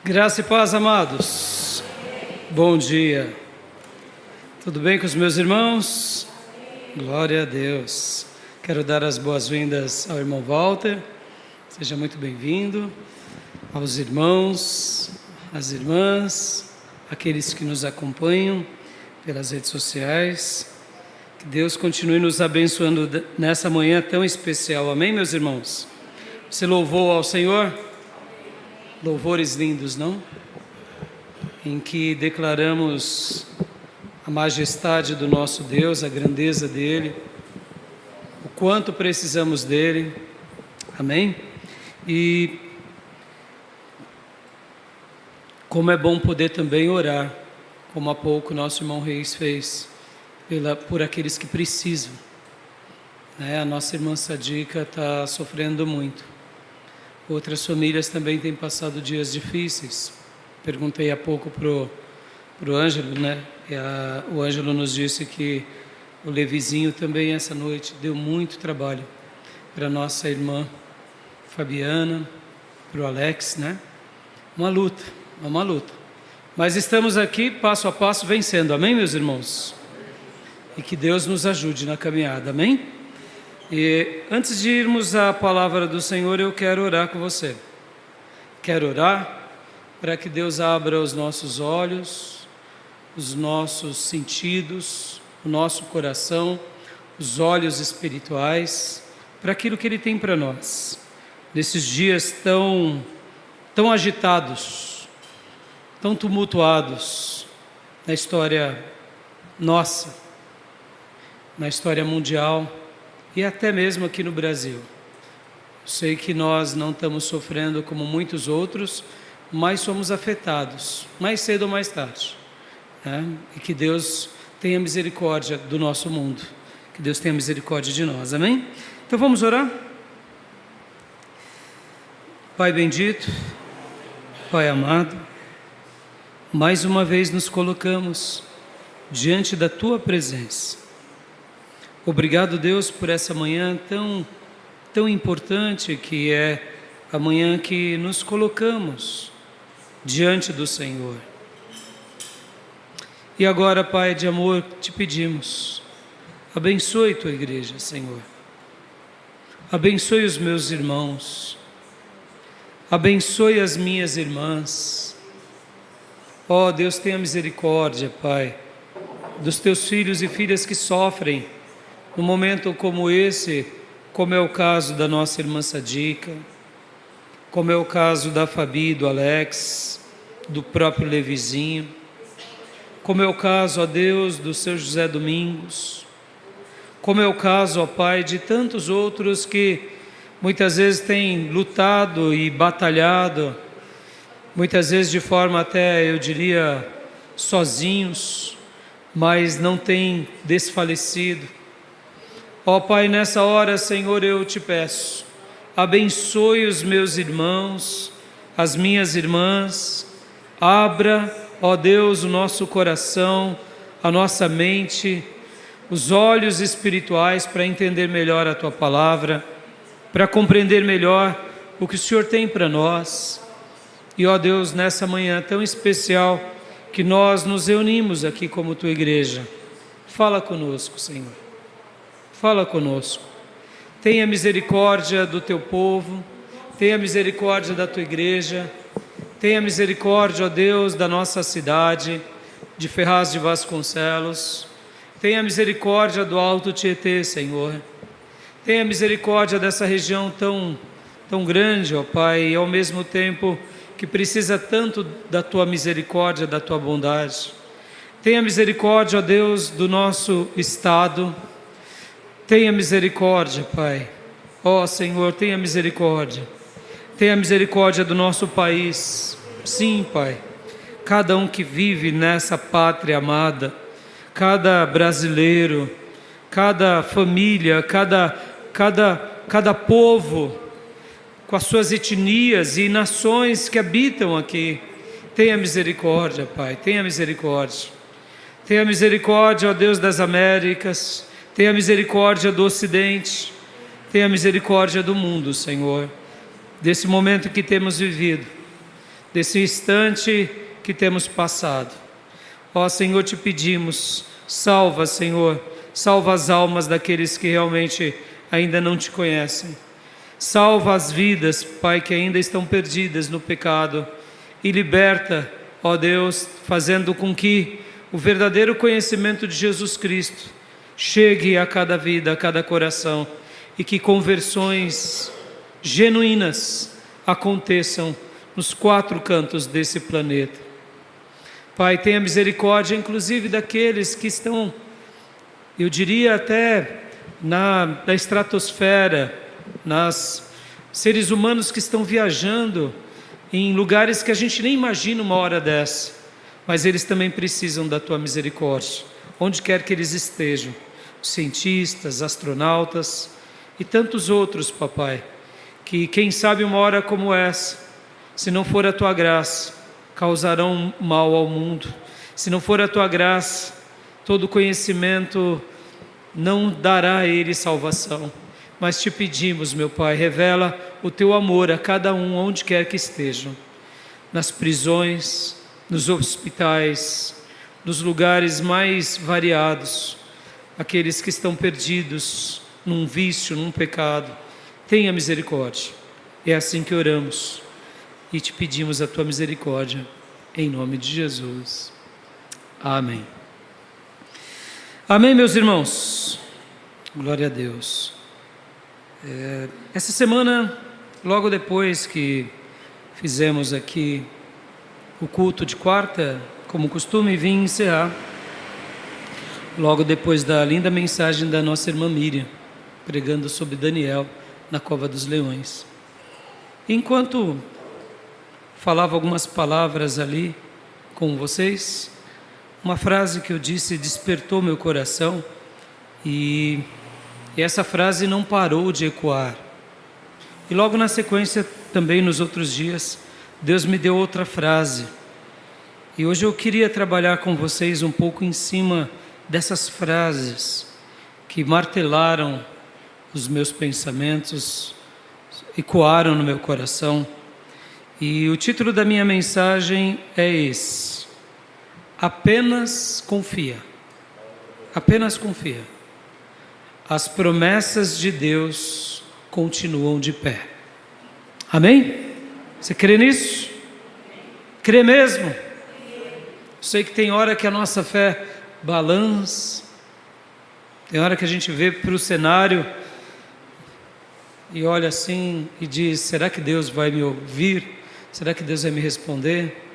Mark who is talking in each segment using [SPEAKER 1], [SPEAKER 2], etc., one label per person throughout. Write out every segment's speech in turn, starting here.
[SPEAKER 1] Graça e paz, amados. Bom dia. Tudo bem com os meus irmãos? Glória a Deus. Quero dar as boas-vindas ao irmão Walter. Seja muito bem-vindo. Aos irmãos, às irmãs, aqueles que nos acompanham pelas redes sociais. Que Deus continue nos abençoando nessa manhã tão especial. Amém, meus irmãos? Você louvou ao Senhor? Louvores lindos, não? Em que declaramos a majestade do nosso Deus, a grandeza dEle, o quanto precisamos dEle, amém? E como é bom poder também orar, como há pouco nosso irmão Reis fez, por aqueles que precisam, né? A nossa irmã Sadica está sofrendo muito. Outras famílias também têm passado dias difíceis. Perguntei há pouco pro Ângelo, né? O Ângelo nos disse que o Levizinho também essa noite deu muito trabalho para nossa irmã Fabiana, para o Alex, né? Uma luta. Mas estamos aqui passo a passo vencendo, amém, meus irmãos? E que Deus nos ajude na caminhada, amém? E antes de irmos à palavra do Senhor, eu quero orar com você. Quero orar para que Deus abra os nossos olhos, os nossos sentidos, o nosso coração, os olhos espirituais, para aquilo que Ele tem para nós. Nesses dias tão agitados, tão tumultuados na história nossa, na história mundial, e até mesmo aqui no Brasil. Sei que nós não estamos sofrendo como muitos outros, mas somos afetados, mais cedo ou mais tarde, né? E que Deus tenha misericórdia do nosso mundo, que Deus tenha misericórdia de nós, amém? Então vamos orar? Pai bendito, Pai amado, mais uma vez nos colocamos diante da Tua presença. Obrigado, Deus, por essa manhã tão importante, que é a manhã que nos colocamos diante do Senhor. E agora, Pai de amor, te pedimos, abençoe Tua igreja, Senhor. Abençoe os meus irmãos. Abençoe as minhas irmãs. Ó Deus, tenha misericórdia, Pai, dos Teus filhos e filhas que sofrem num momento como esse, como é o caso da nossa irmã Sadica, como é o caso da Fabi, do Alex, do próprio Levizinho, como é o caso, ó Deus, do seu José Domingos, como é o caso, ó Pai, de tantos outros que muitas vezes têm lutado e batalhado, muitas vezes de forma até, eu diria, sozinhos, mas não têm desfalecido. Ó Pai, nessa hora, Senhor, eu te peço, abençoe os meus irmãos, as minhas irmãs, abra, ó Deus, o nosso coração, a nossa mente, os olhos espirituais para entender melhor a Tua palavra, para compreender melhor o que o Senhor tem para nós. E, ó Deus, nessa manhã tão especial que nós nos reunimos aqui como Tua igreja, fala conosco, Senhor. Fala conosco, tenha misericórdia do Teu povo, tenha misericórdia da Tua igreja, tenha misericórdia, ó Deus, da nossa cidade, de Ferraz de Vasconcelos, tenha misericórdia do Alto Tietê, Senhor, tenha misericórdia dessa região tão grande, ó Pai, e ao mesmo tempo que precisa tanto da Tua misericórdia, da Tua bondade. Tenha misericórdia, ó Deus, do nosso estado. Tenha misericórdia, Pai. Ó Senhor, tenha misericórdia. Tenha misericórdia do nosso país. Sim, Pai. Cada um que vive nessa pátria amada, cada brasileiro, cada família, cada povo, com as suas etnias e nações que habitam aqui. Tenha misericórdia, Pai. Tenha misericórdia. Tenha misericórdia, ó Deus das Américas. Tenha misericórdia do Ocidente, tenha misericórdia do mundo, Senhor, desse momento que temos vivido. desse instante que temos passado. Ó Senhor, te pedimos, salva, Senhor, salva as almas daqueles que realmente ainda não te conhecem. Salva as vidas, Pai, que ainda estão perdidas no pecado, e liberta, ó Deus, fazendo com que o verdadeiro conhecimento de Jesus Cristo chegue a cada vida, a cada coração, e que conversões genuínas aconteçam nos 4 cantos desse planeta. Pai, tenha misericórdia, inclusive, daqueles que estão, eu diria até na estratosfera, seres humanos que estão viajando em lugares que a gente nem imagina uma hora dessa, mas eles também precisam da tua misericórdia, onde quer que eles estejam, cientistas, astronautas e tantos outros, papai, que quem sabe uma hora como essa, se não for a tua graça, causarão mal ao mundo. Se não for a tua graça, todo conhecimento não dará a ele salvação. Mas te pedimos, meu Pai, revela o teu amor a cada um, onde quer que estejam, nas prisões, nos hospitais, nos lugares mais variados, aqueles que estão perdidos num vício, num pecado. Tenha misericórdia. É assim que oramos e te pedimos a tua misericórdia, em nome de Jesus. Amém. Amém, meus irmãos. Glória a Deus. Essa semana, logo depois que fizemos aqui o culto de quarta, como costume, vim encerrar, logo depois da linda mensagem da nossa irmã Miriam, pregando sobre Daniel na Cova dos Leões. Enquanto falava algumas palavras ali com vocês, uma frase que eu disse despertou meu coração, e essa frase não parou de ecoar. E logo na sequência, também nos outros dias, Deus me deu outra frase. E hoje eu queria trabalhar com vocês um pouco em cima dessas frases que martelaram os meus pensamentos, ecoaram no meu coração. E o título da minha mensagem é esse: apenas confia. Apenas confia. As promessas de Deus continuam de pé. Amém? Você crê nisso? Crê mesmo? Eu sei que tem hora que a nossa fé balança, tem hora que a gente vê para o cenário e olha assim e diz: será que Deus vai me ouvir? Será que Deus vai me responder?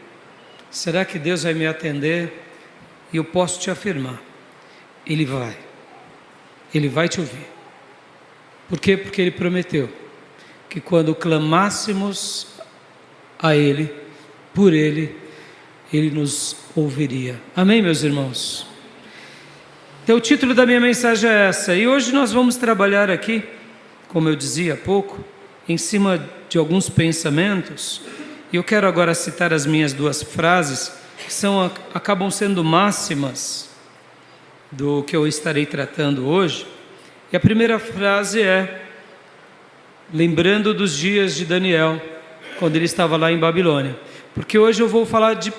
[SPEAKER 1] Será que Deus vai me atender? E eu posso te afirmar, Ele vai te ouvir. Por quê? Porque Ele prometeu que quando clamássemos a Ele, por Ele, Ele nos ouviria. Amém, meus irmãos? Então o título da minha mensagem é essa, e hoje nós vamos trabalhar aqui, como eu dizia há pouco, em cima de alguns pensamentos. E eu quero agora citar as minhas 2 frases, que acabam sendo máximas do que eu estarei tratando hoje. E a primeira frase é: lembrando dos dias de Daniel, quando ele estava lá em Babilônia. Porque hoje eu vou falar de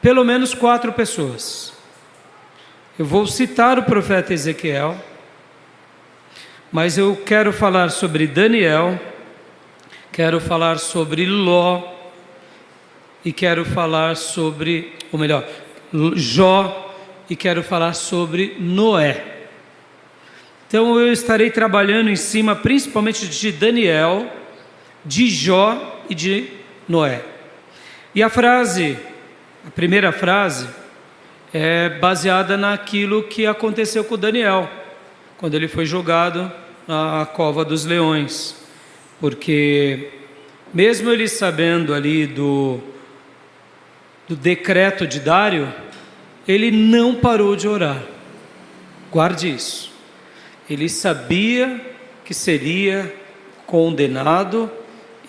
[SPEAKER 1] pelo menos 4 pessoas. Eu vou citar o profeta Ezequiel, mas eu quero falar sobre Daniel, quero falar sobre Ló, e quero falar sobre, ou melhor, Jó, e quero falar sobre Noé. Então eu estarei trabalhando em cima principalmente de Daniel, de Jó e de Noé. E a primeira frase, é baseada naquilo que aconteceu com Daniel, quando ele foi jogado na cova dos leões. Porque mesmo ele sabendo ali do decreto de Dário, ele não parou de orar. Guarde isso. Ele sabia que seria condenado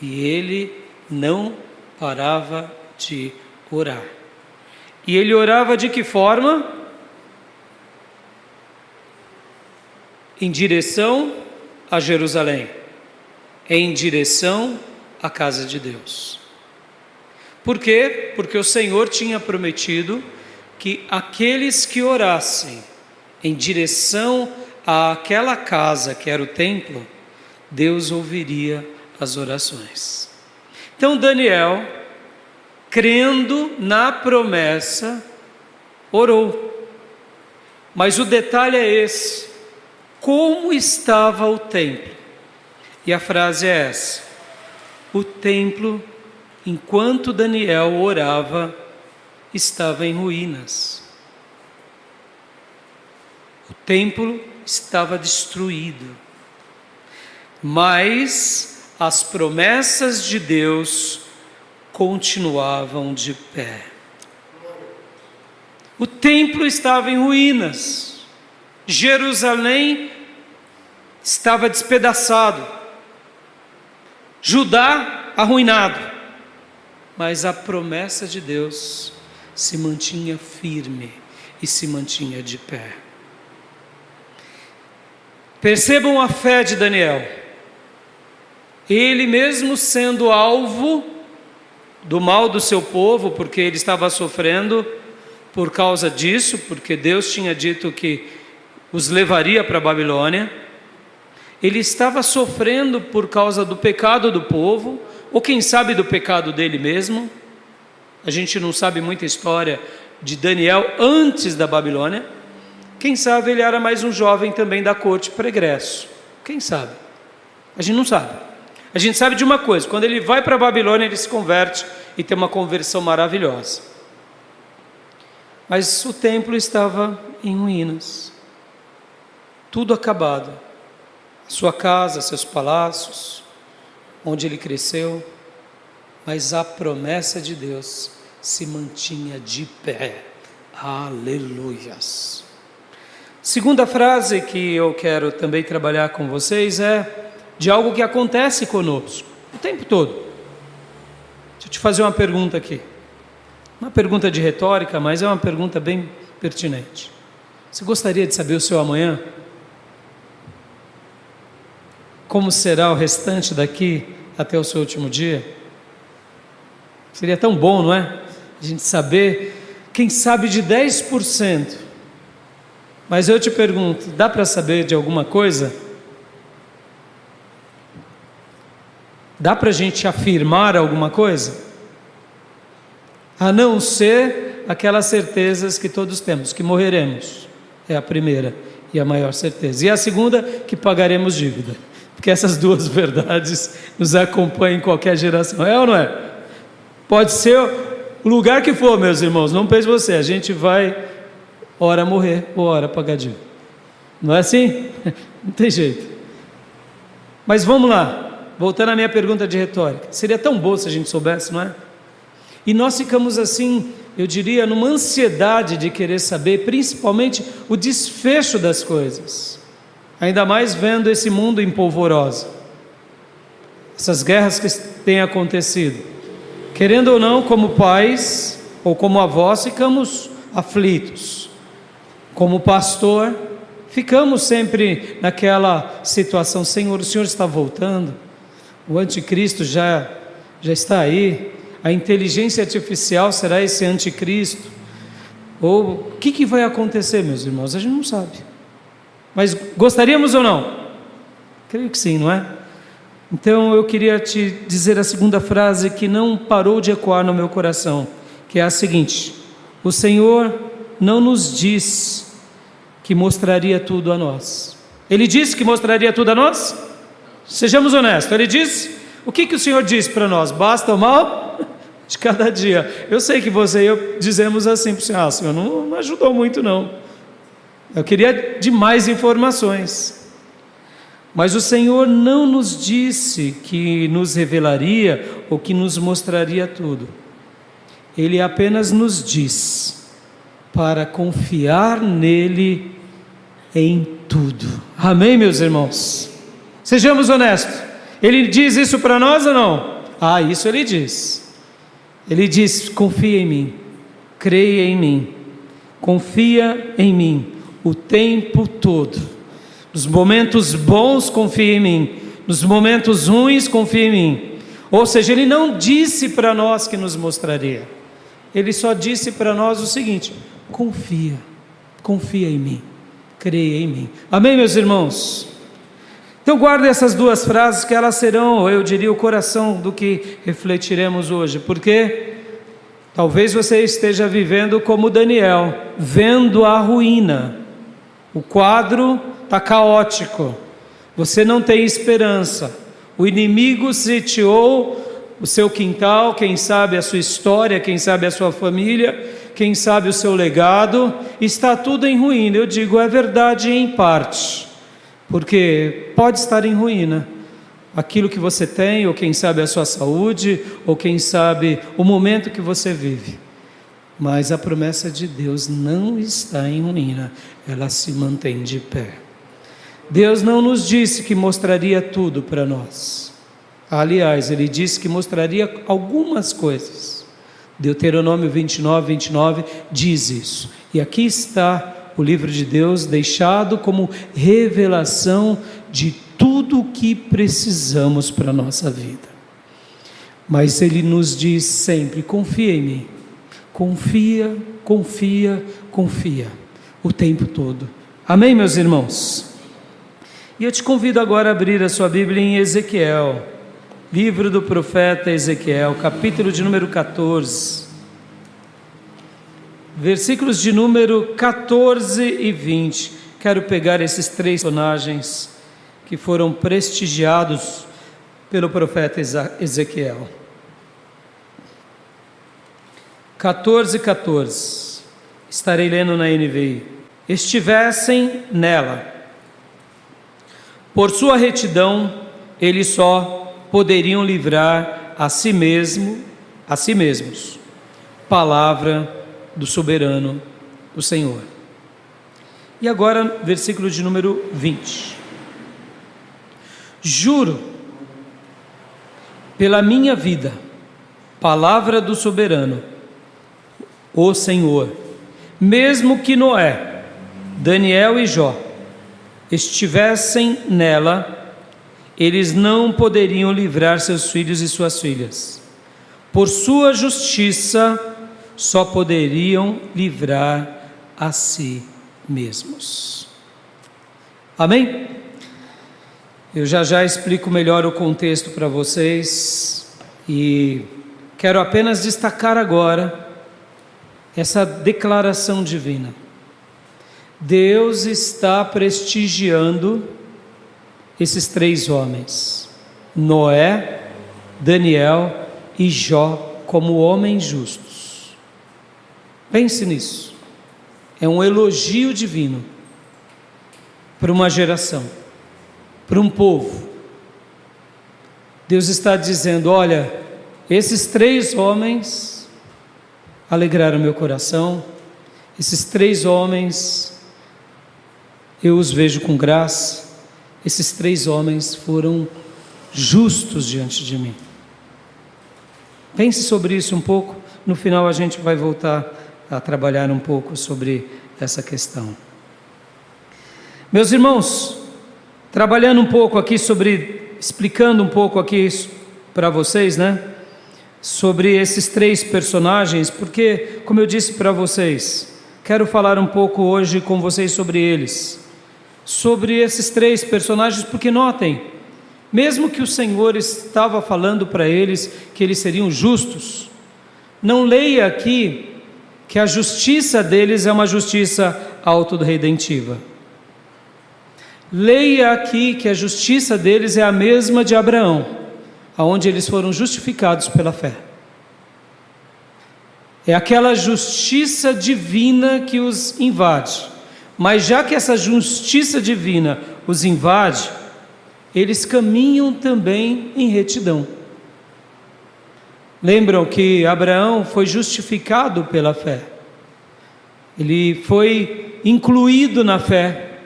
[SPEAKER 1] e ele não parava de orar. E ele orava de que forma? Em direção a Jerusalém, em direção à casa de Deus. Por quê? Porque o Senhor tinha prometido que aqueles que orassem em direção àquela casa que era o templo, Deus ouviria as orações. Então Daniel, crendo na promessa, orou. Mas o detalhe é esse: como estava o templo? E a frase é essa: o templo, enquanto Daniel orava, estava em ruínas. O templo estava destruído, mas as promessas de Deus continuavam de pé. O templo estava em ruínas, Jerusalém estava despedaçado, Judá arruinado, mas a promessa de Deus se mantinha firme e se mantinha de pé. Percebam a fé de Daniel. Ele mesmo sendo alvo do mal do seu povo, porque ele estava sofrendo por causa disso, porque Deus tinha dito que os levaria para a Babilônia. Ele estava sofrendo por causa do pecado do povo, ou quem sabe do pecado dele mesmo. A gente não sabe muita história de Daniel antes da Babilônia. Quem sabe ele era mais um jovem também da corte pregresso. Quem sabe? A gente não sabe. A gente sabe de uma coisa: quando ele vai para a Babilônia, ele se converte e tem uma conversão maravilhosa. Mas o templo estava em ruínas, tudo acabado. Sua casa, seus palácios, onde ele cresceu, mas a promessa de Deus se mantinha de pé. Aleluias. Segunda frase que eu quero também trabalhar com vocês é de algo que acontece conosco o tempo todo. Deixa eu te fazer uma pergunta aqui. Uma pergunta de retórica, mas é uma pergunta bem pertinente. Você gostaria de saber o seu amanhã? Como será o restante daqui até o seu último dia? Seria tão bom, não é? A gente saber, quem sabe de 10%. Mas eu te pergunto, dá para saber de alguma coisa? Dá para a gente afirmar alguma coisa? A não ser aquelas certezas que todos temos, que morreremos. É a primeira e a maior certeza. E a segunda, que pagaremos dívida. Porque essas duas verdades nos acompanham em qualquer geração. É ou não é? Pode ser o lugar que for, meus irmãos. Não pense você. A gente vai, ora morrer, ou ora pagar dívida. Não é assim? Não tem jeito. Mas vamos lá. Voltando à minha pergunta de retórica. Seria tão bom se a gente soubesse, não é? E nós ficamos assim, eu diria, numa ansiedade de querer saber, principalmente o desfecho das coisas. Ainda mais vendo esse mundo em polvorosa. Essas guerras que têm acontecido. Querendo ou não, como pais ou como avós, ficamos aflitos. Como pastor, ficamos sempre naquela situação: Senhor, o Senhor está voltando, o anticristo já está aí, a inteligência artificial será esse anticristo, ou o que vai acontecer, meus irmãos? A gente não sabe. Mas gostaríamos ou não? Creio que sim, não é? Então eu queria te dizer a segunda frase que não parou de ecoar no meu coração, que é a seguinte: o Senhor não nos diz que mostraria tudo a nós. Ele disse que mostraria tudo a nós? Sejamos honestos, Ele disse? O que o Senhor disse para nós? Basta o mal de cada dia. Eu sei que você e eu dizemos assim para o Senhor: Senhor, não ajudou muito não. Eu queria de mais informações. Mas o Senhor não nos disse que nos revelaria ou que nos mostraria tudo. Ele apenas nos diz para confiar nele em tudo. Amém, meus irmãos? Sejamos honestos. Ele diz isso para nós ou não? Isso ele diz. Ele diz: confia em mim, creia em mim, confia em mim o tempo todo. Nos momentos bons, confia em mim. Nos momentos ruins, confia em mim. Ou seja, ele não disse para nós que nos mostraria. Ele só disse para nós o seguinte: confia em mim, creia em mim. Amém, meus irmãos? Então guarde essas duas frases, que elas serão, eu diria, o coração do que refletiremos hoje, porque talvez você esteja vivendo como Daniel, vendo a ruína, o quadro está caótico, você não tem esperança, o inimigo sitiou o seu quintal, quem sabe a sua história, quem sabe a sua família, quem sabe o seu legado, está tudo em ruína. Eu digo, é verdade em parte, porque pode estar em ruína aquilo que você tem, ou quem sabe a sua saúde, ou quem sabe o momento que você vive, mas a promessa de Deus não está em ruína, ela se mantém de pé. Deus não nos disse que mostraria tudo para nós. Aliás, Ele disse que mostraria algumas coisas. Deuteronômio 29 diz isso. E aqui está o livro de Deus deixado como revelação de tudo o que precisamos para a nossa vida. Mas Ele nos diz sempre: confia em mim. Confia, o tempo todo. Amém, meus irmãos? E eu te convido agora a abrir a sua Bíblia em Ezequiel, livro do profeta Ezequiel, capítulo de número 14, versículos de número 14 e 20. Quero pegar esses três personagens que foram prestigiados pelo profeta Ezequiel. 14, estarei lendo na NVI. Estivessem nela, por sua retidão, eles só poderiam livrar a si mesmos. Palavra do soberano, o Senhor. E agora, versículo de número 20. Juro, pela minha vida, palavra do soberano, o Senhor, mesmo que Noé, Daniel e Jó estivessem nela, eles não poderiam livrar seus filhos e suas filhas. Por sua justiça, só poderiam livrar a si mesmos. Amém? Eu já explico melhor o contexto para vocês, e quero apenas destacar agora essa declaração divina. Deus está prestigiando esses três homens, Noé, Daniel e Jó, como homens justos. Pense nisso. É um elogio divino para uma geração, para um povo. Deus está dizendo: olha, esses três homens alegraram meu coração, esses três homens eu os vejo com graça, esses três homens foram justos diante de mim. Pense sobre isso um pouco, no final a gente vai voltar a trabalhar um pouco sobre essa questão. Meus irmãos, trabalhando um pouco aqui explicando um pouco aqui para vocês, sobre esses três personagens, porque, como eu disse para vocês, quero falar um pouco hoje com vocês sobre eles, sobre esses três personagens, porque notem, mesmo que o Senhor estava falando para eles que eles seriam justos, não leia aqui que a justiça deles é uma justiça autorredentiva. Leia aqui que a justiça deles é a mesma de Abraão, aonde eles foram justificados pela fé. É aquela justiça divina que os invade. Mas já que essa justiça divina os invade, eles caminham também em retidão. Lembram que Abraão foi justificado pela fé. Ele foi incluído na fé.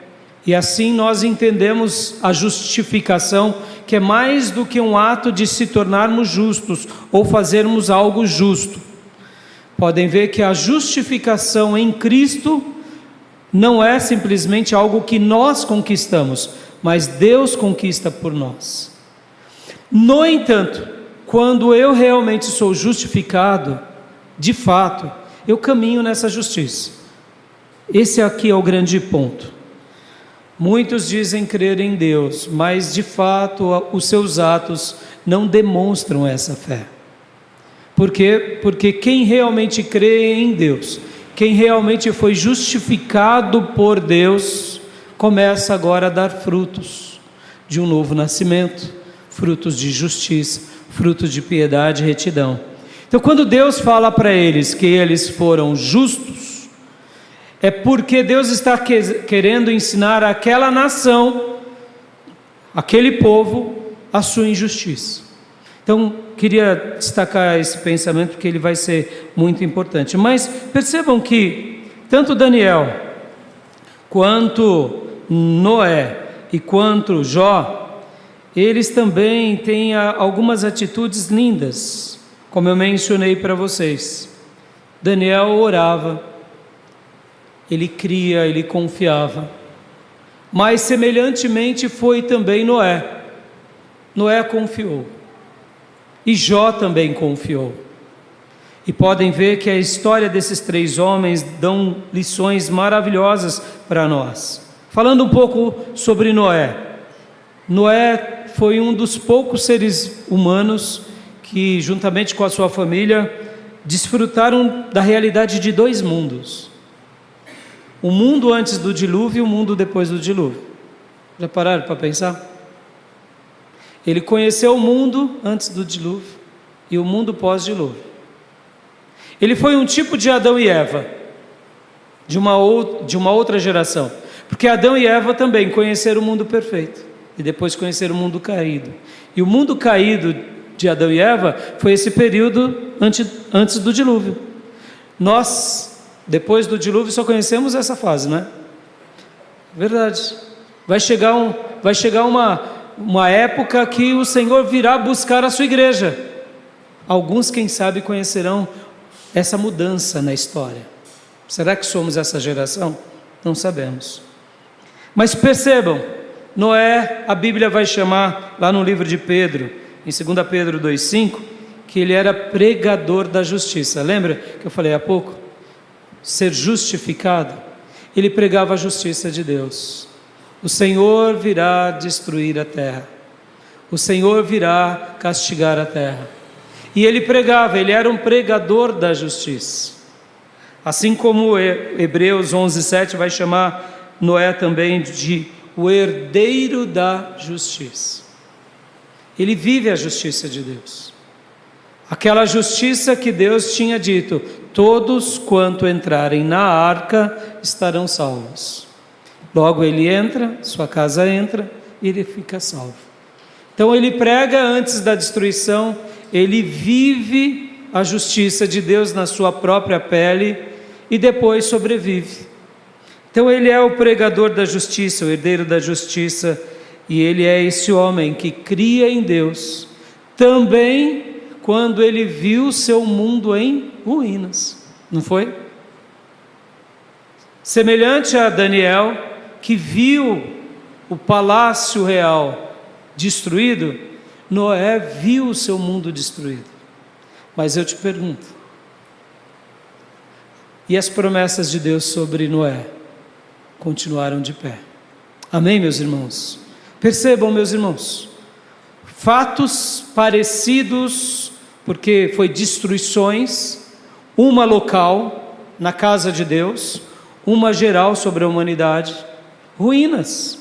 [SPEAKER 1] E assim nós entendemos a justificação, que é mais do que um ato de se tornarmos justos ou fazermos algo justo. Podem ver que a justificação em Cristo não é simplesmente algo que nós conquistamos, mas Deus conquista por nós. No entanto, quando eu realmente sou justificado, de fato, eu caminho nessa justiça. Esse aqui é o grande ponto. Muitos dizem crer em Deus, mas de fato os seus atos não demonstram essa fé. Por quê? Porque quem realmente crê em Deus, quem realmente foi justificado por Deus, começa agora a dar frutos de um novo nascimento, frutos de justiça, frutos de piedade e retidão. Então, quando Deus fala para eles que eles foram justos, é porque Deus está querendo ensinar àquela nação, aquele povo, a sua injustiça. Então, queria destacar esse pensamento porque ele vai ser muito importante. Mas percebam que tanto Daniel, quanto Noé e quanto Jó, eles também têm algumas atitudes lindas, como eu mencionei para vocês. Daniel orava, ele cria, ele confiava, mas semelhantemente foi também Noé. Noé confiou. E Jó também confiou. E podem ver que a história desses três homens dão lições maravilhosas para nós. Falando um pouco sobre Noé. Noé foi um dos poucos seres humanos que, juntamente com a sua família, desfrutaram da realidade de dois mundos. O mundo antes do dilúvio e o mundo depois do dilúvio. Já pararam para pensar? Ele conheceu o mundo antes do dilúvio e o mundo pós-dilúvio. Ele foi um tipo de Adão e Eva, de uma outra geração. Porque Adão e Eva também conheceram o mundo perfeito e depois conheceram o mundo caído. E o mundo caído de Adão e Eva foi esse período antes do dilúvio. Nós, depois do dilúvio, só conhecemos essa fase, não é? Verdade. Vai chegar uma época que o Senhor virá buscar a sua igreja. Alguns, quem sabe, conhecerão essa mudança na história. Será que somos essa geração? Não sabemos. Mas percebam, Noé, a Bíblia vai chamar, lá no livro de Pedro, em 2 Pedro 2,5, que ele era pregador da justiça. Lembra que eu falei há pouco? Ser justificado. Ele pregava a justiça de Deus. O Senhor virá destruir a terra. O Senhor virá castigar a terra. E ele pregava, ele era um pregador da justiça. Assim como Hebreus 11:7 vai chamar Noé também de o herdeiro da justiça. Ele vive a justiça de Deus. Aquela justiça que Deus tinha dito: todos quanto entrarem na arca estarão salvos. Logo ele entra, sua casa entra e ele fica salvo. Então ele prega antes da destruição, ele vive a justiça de Deus na sua própria pele e depois sobrevive. Então ele é o pregador da justiça, o herdeiro da justiça, e ele é esse homem que cria em Deus, também quando ele viu seu mundo em ruínas, não foi? Semelhante a Daniel, que viu o palácio real destruído, Noé viu o seu mundo destruído. Mas eu te pergunto, e as promessas de Deus sobre Noé continuaram de pé? Amém, meus irmãos? Percebam, meus irmãos, fatos parecidos, porque foi destruições, uma local, na casa de Deus, uma geral sobre a humanidade, ruínas.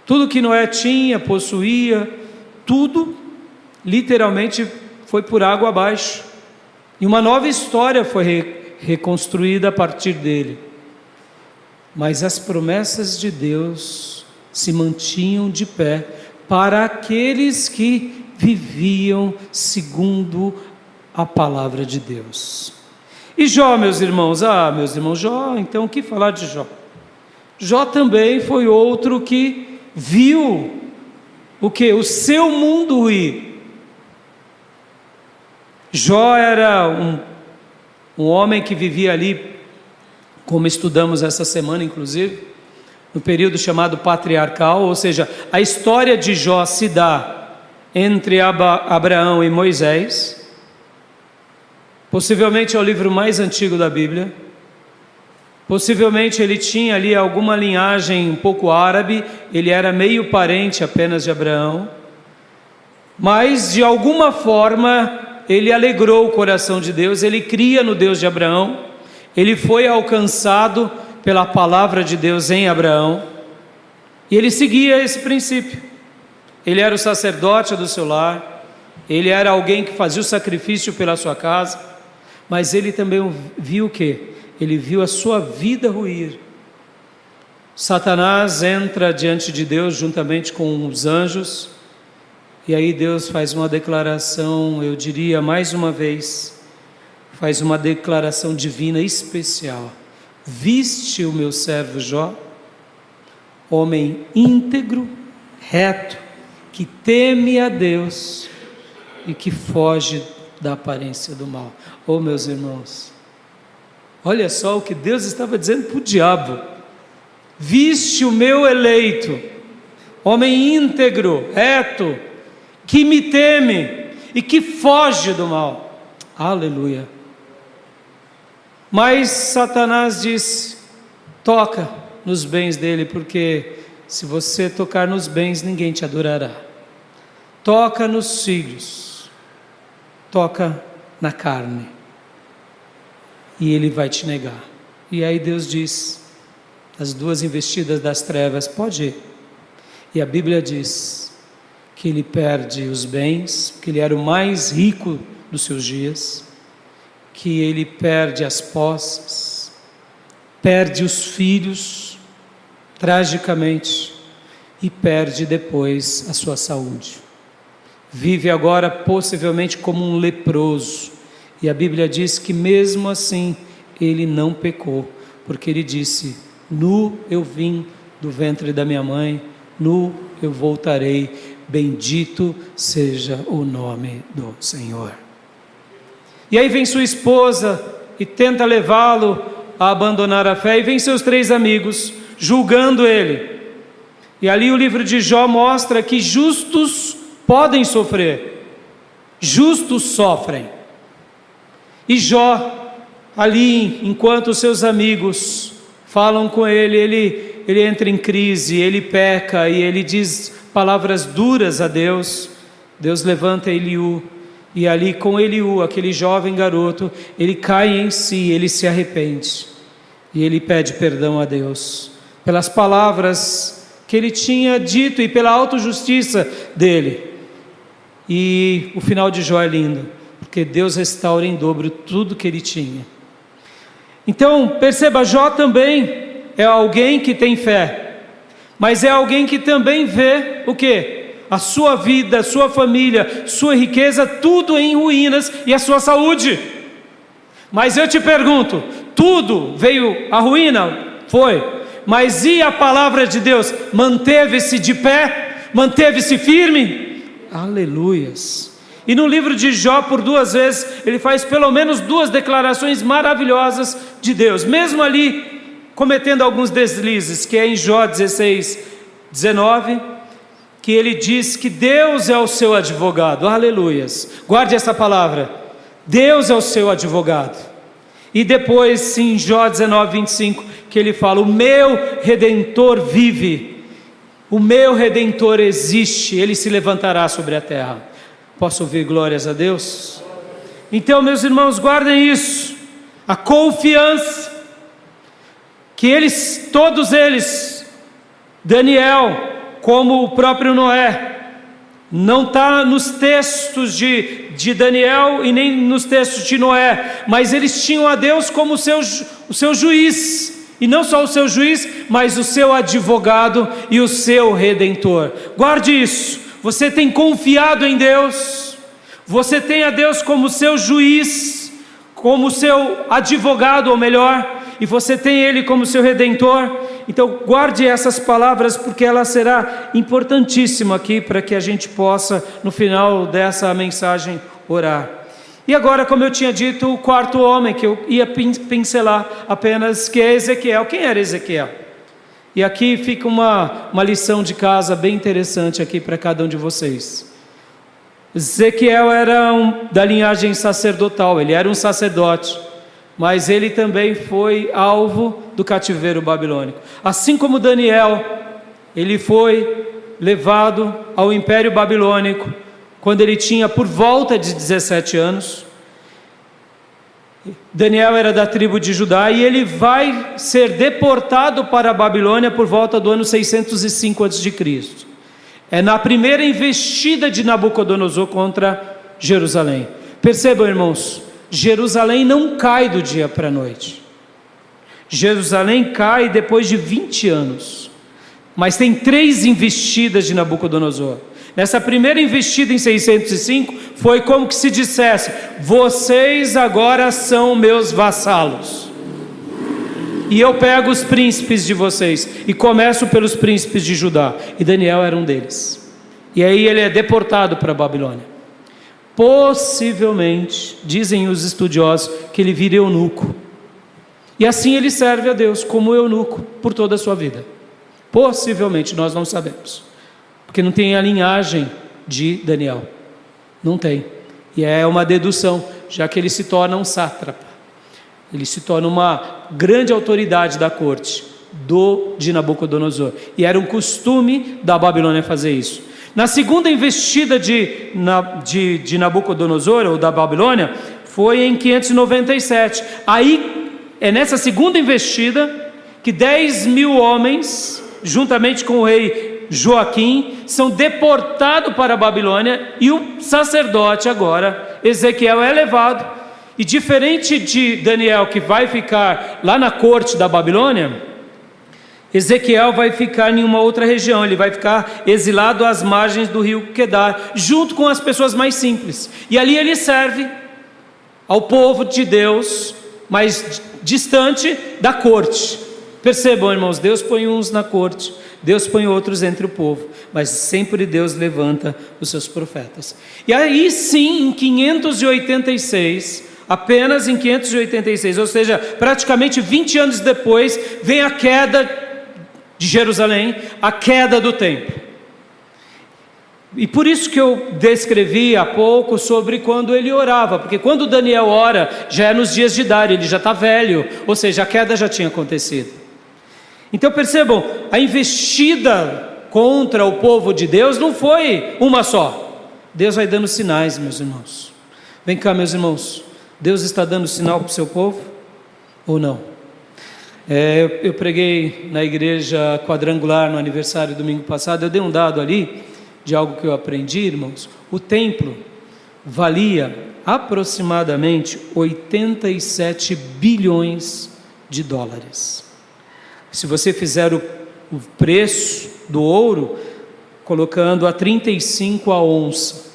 [SPEAKER 1] Tudo que Noé tinha, possuía, tudo literalmente foi por água abaixo. E uma nova história foi reconstruída a partir dele. Mas as promessas de Deus se mantinham de pé para aqueles que viviam segundo a palavra de Deus. E Jó, meus irmãos? Meus irmãos, Jó, então o que falar de Jó? Jó também foi outro que viu o que? O seu mundo ruir. Jó era um homem que vivia ali, como estudamos essa semana inclusive, no período chamado patriarcal, ou seja, a história de Jó se dá entre Abraão e Moisés. Possivelmente é o livro mais antigo da Bíblia. Possivelmente ele tinha ali alguma linhagem um pouco árabe, ele era meio parente apenas de Abraão. Mas de alguma forma ele alegrou o coração de Deus, ele cria no Deus de Abraão, ele foi alcançado pela palavra de Deus em Abraão, e ele seguia esse princípio. Ele era o sacerdote do seu lar, ele era alguém que fazia o sacrifício pela sua casa, mas ele também viu o quê? Ele viu a sua vida ruir. Satanás entra diante de Deus juntamente com os anjos, e aí Deus faz uma declaração, eu diria mais uma vez, faz uma declaração divina especial. Viste o meu servo Jó, homem íntegro, reto, que teme a Deus e que foge da aparência do mal. Oh, meus irmãos, olha só o que Deus estava dizendo para o diabo. Viste o meu eleito, homem íntegro, reto, que me teme e que foge do mal. Aleluia. Mas Satanás disse: toca nos bens dele, porque se você tocar nos bens, ninguém te adorará. Toca nos filhos, toca na carne, e ele vai te negar. E aí Deus diz, as duas investidas das trevas, pode ir. E a Bíblia diz que ele perde os bens, que ele era o mais rico dos seus dias, que ele perde as posses, perde os filhos, tragicamente, e perde depois a sua saúde. Vive agora possivelmente como um leproso, e a Bíblia diz que mesmo assim ele não pecou, porque ele disse: nu eu vim do ventre da minha mãe, nu eu voltarei, bendito seja o nome do Senhor. E aí vem sua esposa e tenta levá-lo a abandonar a fé, e vem seus 3 amigos julgando ele. E ali o livro de Jó mostra que justos podem sofrer, justos sofrem. E Jó, ali, enquanto os seus amigos falam com ele, ele entra em crise, ele peca e ele diz palavras duras a Deus. Deus levanta Eliú, e ali com Eliú, aquele jovem garoto, ele cai em si, ele se arrepende, e ele pede perdão a Deus, pelas palavras que ele tinha dito e pela autojustiça dele. E o final de Jó é lindo, porque Deus restaura em dobro tudo que ele tinha. Então perceba, Jó também é alguém que tem fé, mas é alguém que também vê o quê? A sua vida, a sua família, sua riqueza, tudo em ruínas, e a sua saúde. Mas eu te pergunto, tudo veio à ruína? Foi. Mas e a palavra de Deus? Manteve-se de pé? Manteve-se firme? Aleluias. E no livro de Jó, por 2 vezes, ele faz pelo menos 2 declarações maravilhosas de Deus, mesmo ali cometendo alguns deslizes, que é em Jó 16, 19, que ele diz que Deus é o seu advogado. Aleluias. Guarde essa palavra, Deus é o seu advogado. E depois em Jó 19, 25, que ele fala: o meu Redentor vive, o meu Redentor existe, ele se levantará sobre a terra. Posso ouvir glórias a Deus? Então, meus irmãos, guardem isso, a confiança que eles, todos eles, Daniel, como o próprio Noé, não está nos textos de Daniel e nem nos textos de Noé, mas eles tinham a Deus como o seu juiz, e não só o seu juiz, mas o seu advogado e o seu redentor. Guarde isso, você tem confiado em Deus, você tem a Deus como seu juiz, como seu advogado, ou melhor, e você tem Ele como seu redentor. Então guarde essas palavras, porque ela será importantíssima aqui, para que a gente possa, no final dessa mensagem, orar. E agora, como eu tinha dito, o 4º homem que eu ia pincelar apenas, que é Ezequiel. Quem era Ezequiel? E aqui fica uma lição de casa bem interessante aqui para cada um de vocês. Ezequiel era da linhagem sacerdotal, ele era um sacerdote, mas ele também foi alvo do cativeiro babilônico. Assim como Daniel, ele foi levado ao Império Babilônico quando ele tinha por volta de 17 anos. Daniel era da tribo de Judá e ele vai ser deportado para a Babilônia por volta do ano 605 a.C. É na primeira investida de Nabucodonosor contra Jerusalém. Percebam, irmãos, Jerusalém não cai do dia para a noite. Jerusalém cai depois de 20 anos. Mas tem 3 investidas de Nabucodonosor. Nessa primeira investida em 605, foi como que se dissesse: vocês agora são meus vassalos. E eu pego os príncipes de vocês, e começo pelos príncipes de Judá. E Daniel era um deles. E aí ele é deportado para a Babilônia. Possivelmente, dizem os estudiosos, que ele vira eunuco. E assim ele serve a Deus como eunuco por toda a sua vida. Possivelmente, nós não sabemos. Porque não tem a linhagem de Daniel. Não tem. E é uma dedução, já que ele se torna um sátrapa. Ele se torna uma grande autoridade da corte de Nabucodonosor. E era um costume da Babilônia fazer isso. Na segunda investida de Nabucodonosor, ou da Babilônia, foi em 597. Aí, é nessa segunda investida que 10.000 homens, juntamente com o rei Joaquim, são deportados para a Babilônia, e o sacerdote agora, Ezequiel, é levado. E diferente de Daniel, que vai ficar lá na corte da Babilônia, Ezequiel vai ficar em uma outra região. Ele vai ficar exilado às margens do rio Quedar, junto com as pessoas mais simples. E ali ele serve ao povo de Deus, mais distante da corte. Percebam, irmãos, Deus põe uns na corte, Deus põe outros entre o povo, mas sempre Deus levanta os seus profetas. E aí sim, em 586, apenas em 586, ou seja, praticamente 20 anos depois, vem a queda de Jerusalém, a queda do templo. E por isso que eu descrevi há pouco sobre quando ele orava, porque quando Daniel ora, já é nos dias de Dário, ele já está velho, ou seja, a queda já tinha acontecido. Então percebam, a investida contra o povo de Deus não foi uma só. Deus vai dando sinais, meus irmãos. Vem cá, meus irmãos, Deus está dando sinal para o seu povo ou não? Eu preguei na igreja quadrangular no aniversário domingo passado. Eu dei um dado ali de algo que eu aprendi, irmãos. O templo valia aproximadamente 87 bilhões de dólares. Se você fizer o preço do ouro, colocando a 35 a onça,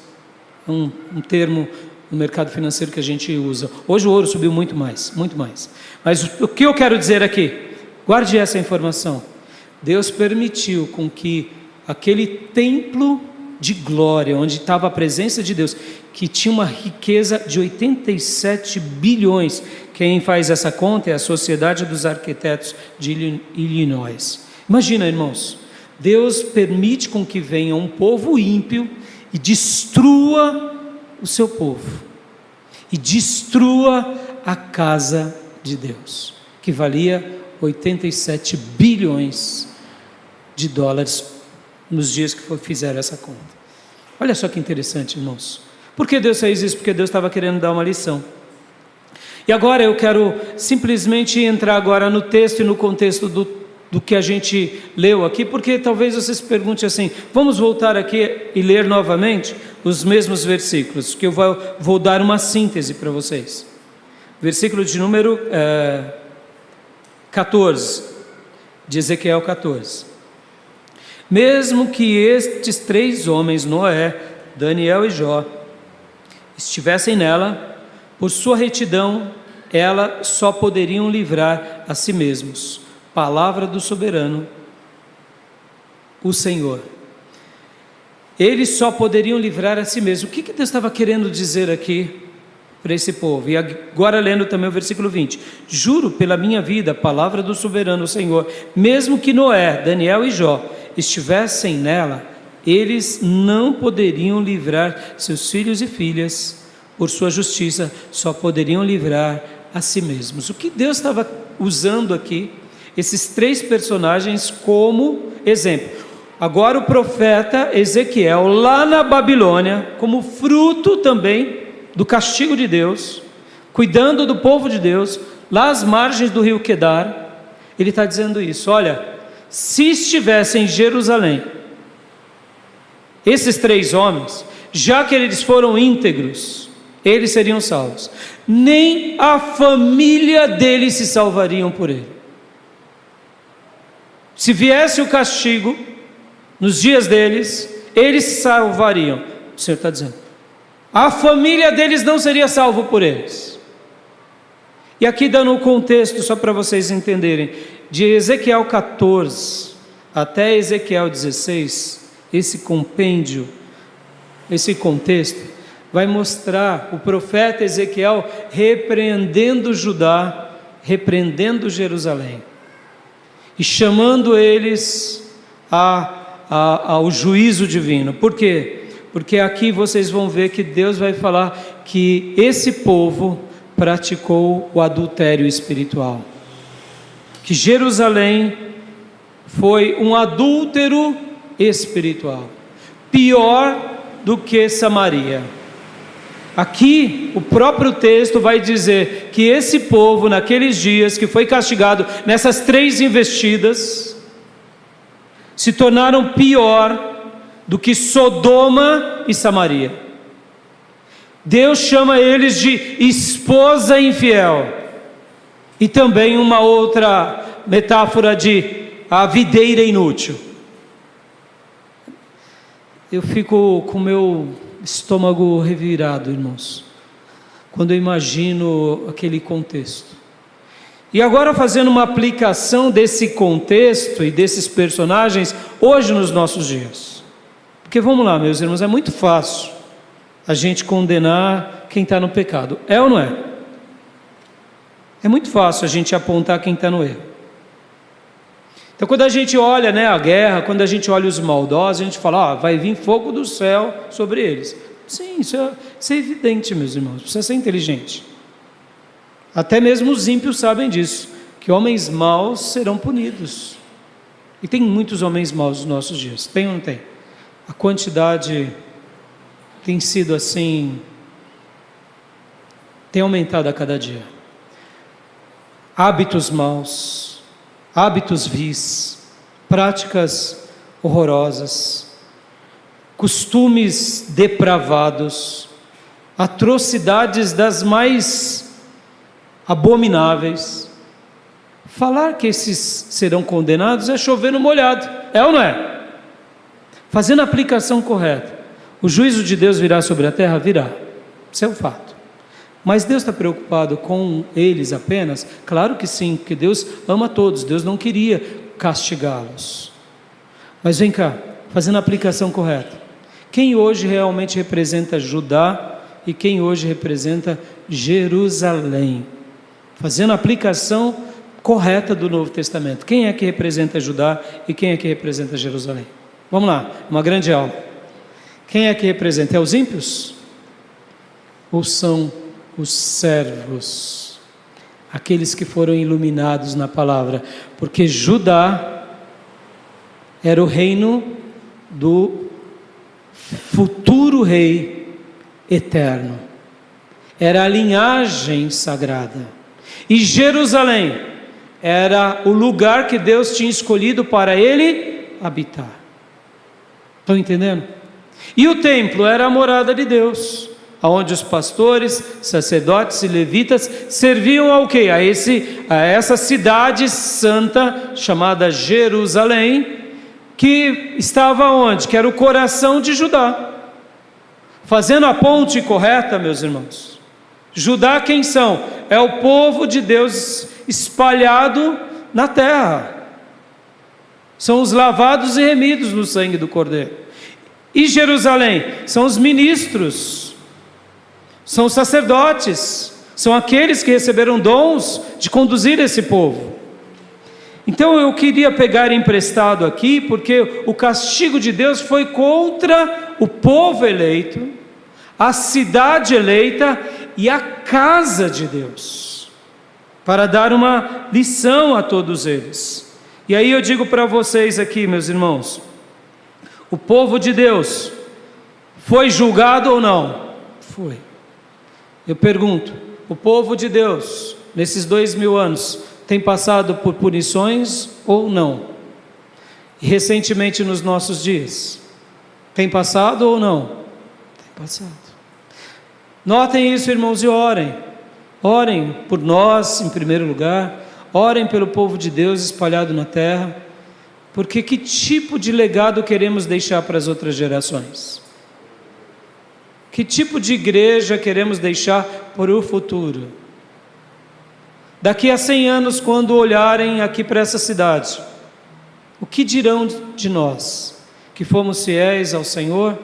[SPEAKER 1] um termo no mercado financeiro que a gente usa. Hoje o ouro subiu muito mais, muito mais. Mas o que eu quero dizer aqui, guarde essa informação. Deus permitiu com que aquele templo de glória, onde estava a presença de Deus, que tinha uma riqueza de 87 bilhões, quem faz essa conta é a Sociedade dos Arquitetos de Illinois. Imagina, irmãos, Deus permite com que venha um povo ímpio e destrua o seu povo, e destrua a casa de Deus, que valia 87 bilhões de dólares nos dias que fizeram essa conta. Olha só que interessante, irmãos. Por que Deus fez isso? Porque Deus estava querendo dar uma lição. E agora eu quero simplesmente entrar agora no texto e no contexto do que a gente leu aqui, porque talvez você se pergunte assim: vamos voltar aqui e ler novamente os mesmos versículos, que eu vou dar uma síntese para vocês. Versículo de número 14, de Ezequiel 14. Mesmo que estes 3 homens, Noé, Daniel e Jó, estivessem nela, por sua retidão, ela só poderiam livrar a si mesmos. Palavra do soberano, o Senhor. Eles só poderiam livrar a si mesmos. O que Deus estava querendo dizer aqui para esse povo? E agora lendo também o versículo 20. Juro pela minha vida, palavra do soberano, o Senhor, mesmo que Noé, Daniel e Jó estivessem nela, eles não poderiam livrar seus filhos e filhas por sua justiça, só poderiam livrar a si mesmos. O que Deus estava usando aqui, esses 3 personagens como exemplo. Agora o profeta Ezequiel, lá na Babilônia, como fruto também do castigo de Deus, cuidando do povo de Deus, lá às margens do rio Quedar, ele está dizendo isso: olha, se estivessem em Jerusalém, esses 3 homens, já que eles foram íntegros, eles seriam salvos. Nem a família deles se salvariam por ele. Se viesse o castigo nos dias deles, eles se salvariam. O Senhor está dizendo, a família deles não seria salvo por eles. E aqui dando um contexto, só para vocês entenderem, de Ezequiel 14 até Ezequiel 16, esse compêndio, esse contexto, vai mostrar o profeta Ezequiel repreendendo Judá, repreendendo Jerusalém, e chamando eles ao juízo divino. Por quê? Porque aqui vocês vão ver que Deus vai falar que esse povo praticou o adultério espiritual, que Jerusalém foi um adúltero espiritual, pior do que Samaria. Aqui o próprio texto vai dizer que esse povo naqueles dias que foi castigado nessas 3 investidas, se tornaram pior do que Sodoma e Samaria. Deus chama eles de esposa infiel, e também uma outra metáfora de a videira inútil. Eu fico com o meu estômago revirado, irmãos, quando eu imagino aquele contexto. E agora fazendo uma aplicação desse contexto e desses personagens hoje nos nossos dias. Porque vamos lá, meus irmãos, é muito fácil a gente condenar quem está no pecado. É ou não é? É muito fácil a gente apontar quem está no erro. Então quando a gente olha, a guerra, quando a gente olha os maldosos, a gente fala, vai vir fogo do céu sobre eles. Sim, isso é evidente, meus irmãos, precisa ser inteligente. Até mesmo os ímpios sabem disso, que homens maus serão punidos. E tem muitos homens maus nos nossos dias, tem ou não tem? A quantidade tem sido assim, tem aumentado a cada dia. Hábitos maus, hábitos vis, práticas horrorosas, costumes depravados, atrocidades das mais abomináveis. Falar que esses serão condenados é chover no molhado, é ou não é? Fazendo a aplicação correta, o juízo de Deus virá sobre a terra? Virá, isso é um fato. Mas Deus está preocupado com eles apenas? Claro que sim, porque Deus ama todos, Deus não queria castigá-los. Mas vem cá, fazendo a aplicação correta, quem hoje realmente representa Judá e quem hoje representa Jerusalém? Fazendo a aplicação correta do Novo Testamento, quem é que representa Judá e quem é que representa Jerusalém? Vamos lá, uma grande aula. Quem é que representa? É os ímpios? Ou são os servos, aqueles que foram iluminados na palavra? Porque Judá era o reino do futuro rei eterno, era a linhagem sagrada, e Jerusalém era o lugar que Deus tinha escolhido para ele habitar. Estão entendendo? E o templo era a morada de Deus, onde os pastores, sacerdotes e levitas serviam ao quê? A essa cidade santa chamada Jerusalém, que estava onde? Que era o coração de Judá. Fazendo a ponte correta, meus irmãos, Judá quem são? É o povo de Deus espalhado na terra, são os lavados e remidos no sangue do Cordeiro. E Jerusalém são os ministros, são os sacerdotes, são aqueles que receberam dons de conduzir esse povo. Então eu queria pegar emprestado aqui, porque o castigo de Deus foi contra o povo eleito, a cidade eleita e a casa de Deus, para dar uma lição a todos eles. E aí eu digo para vocês aqui, meus irmãos, o povo de Deus foi julgado ou não? Foi. Eu pergunto, o povo de Deus, nesses 2000 anos, tem passado por punições ou não? E recentemente nos nossos dias, tem passado ou não? Tem passado. Notem isso, irmãos, e orem. Orem por nós, em primeiro lugar. Orem pelo povo de Deus espalhado na terra. Porque que tipo de legado queremos deixar para as outras gerações? Que tipo de igreja queremos deixar para o futuro? Daqui a 100 anos, quando olharem aqui para essa cidade, o que dirão de nós? Que fomos fiéis ao Senhor?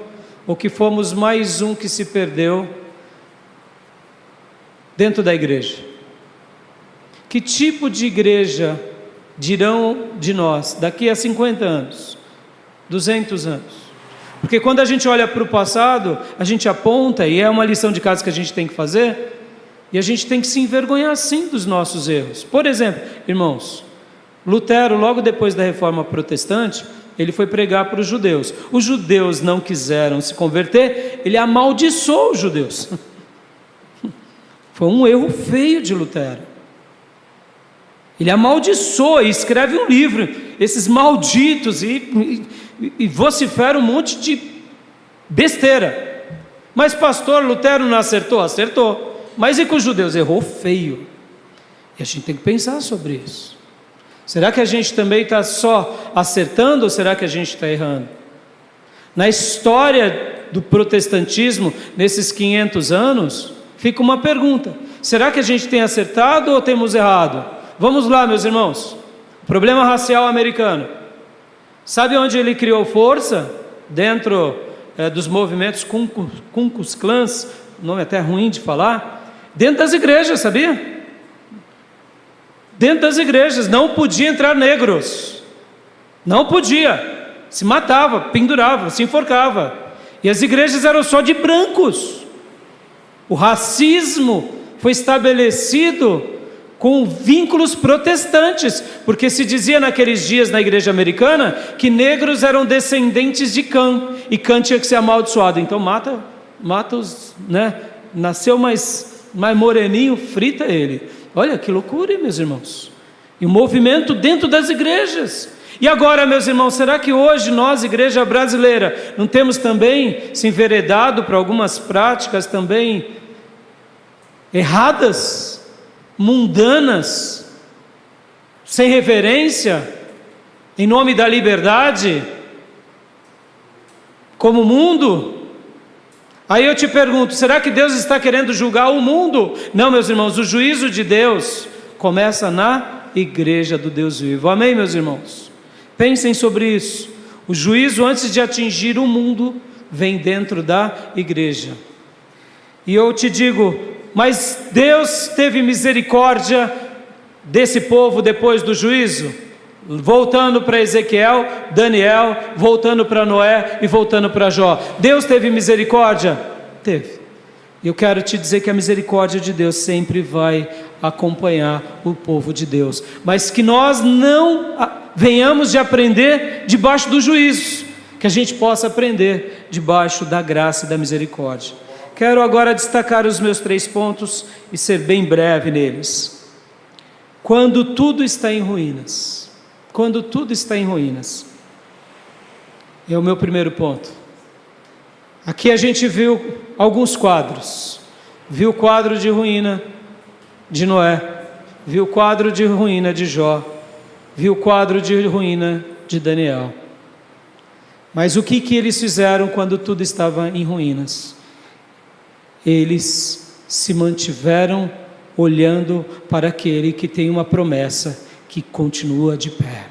[SPEAKER 1] Ou que fomos mais um que se perdeu dentro da igreja? Que tipo de igreja dirão de nós daqui a 50 anos, 200 anos? Porque quando a gente olha para o passado, a gente aponta, e é uma lição de casa que a gente tem que fazer, e a gente tem que se envergonhar sim dos nossos erros. Por exemplo, irmãos, Lutero, logo depois da reforma protestante, ele foi pregar para os judeus. Os judeus não quiseram se converter, ele amaldiçoou os judeus. Foi um erro feio de Lutero. Ele amaldiçoa e escreve um livro, esses malditos, e vocifera um monte de besteira. Mas pastor, Lutero não acertou? Acertou. Mas e com os judeus? Errou feio. E a gente tem que pensar sobre isso. Será que a gente também está só acertando ou será que a gente está errando? Na história do protestantismo, nesses 500 anos, fica uma pergunta: será que a gente tem acertado ou temos errado? Vamos lá, meus irmãos. O problema racial americano. Sabe onde ele criou força? Dentro dos movimentos Ku Klux Klan, nome até ruim de falar. Dentro das igrejas, sabia? Dentro das igrejas, não podia entrar negros. Não podia. Se matava, pendurava, se enforcava. E as igrejas eram só de brancos. O racismo foi estabelecido com vínculos protestantes, porque se dizia naqueles dias na igreja americana que negros eram descendentes de Cã, e Cã tinha que ser amaldiçoado. Então mata os, né? Nasceu mais moreninho, frita ele. Olha que loucura, meus irmãos. E o movimento dentro das igrejas. E agora, meus irmãos, será que hoje nós, igreja brasileira, não temos também se enveredado para algumas práticas também erradas, mundanas, sem reverência, em nome da liberdade, como o mundo? Aí eu te pergunto, será que Deus está querendo julgar o mundo? Não, meus irmãos, o juízo de Deus começa na igreja do Deus vivo. Amém, meus irmãos? Pensem sobre isso. O juízo, antes de atingir o mundo, vem dentro da igreja. E eu te digo, mas Deus teve misericórdia desse povo depois do juízo? Voltando para Ezequiel, Daniel, voltando para Noé e voltando para Jó. Deus teve misericórdia? Teve. E eu quero te dizer que a misericórdia de Deus sempre vai acompanhar o povo de Deus. Mas que nós não venhamos de aprender debaixo do juízo, que a gente possa aprender debaixo da graça e da misericórdia. Quero agora destacar os meus 3 pontos e ser bem breve neles. Quando tudo está em ruínas. Quando tudo está em ruínas. É o meu primeiro ponto. Aqui a gente viu alguns quadros. Viu o quadro de ruína de Noé. Viu o quadro de ruína de Jó. Viu o quadro de ruína de Daniel. Mas o que eles fizeram quando tudo estava em ruínas? Eles se mantiveram olhando para aquele que tem uma promessa que continua de pé.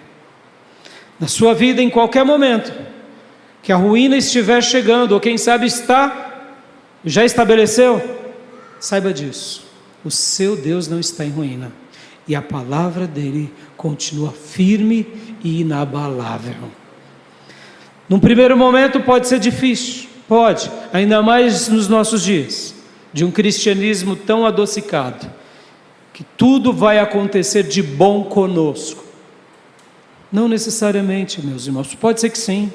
[SPEAKER 1] Na sua vida, em qualquer momento que a ruína estiver chegando, ou quem sabe já estabeleceu, saiba disso, o seu Deus não está em ruína. e a palavra dele continua firme e inabalável. Num primeiro momento pode ser difícil, pode, ainda mais nos nossos dias, de um cristianismo tão adocicado, que tudo vai acontecer de bom conosco. Não necessariamente, meus irmãos, pode ser que sim,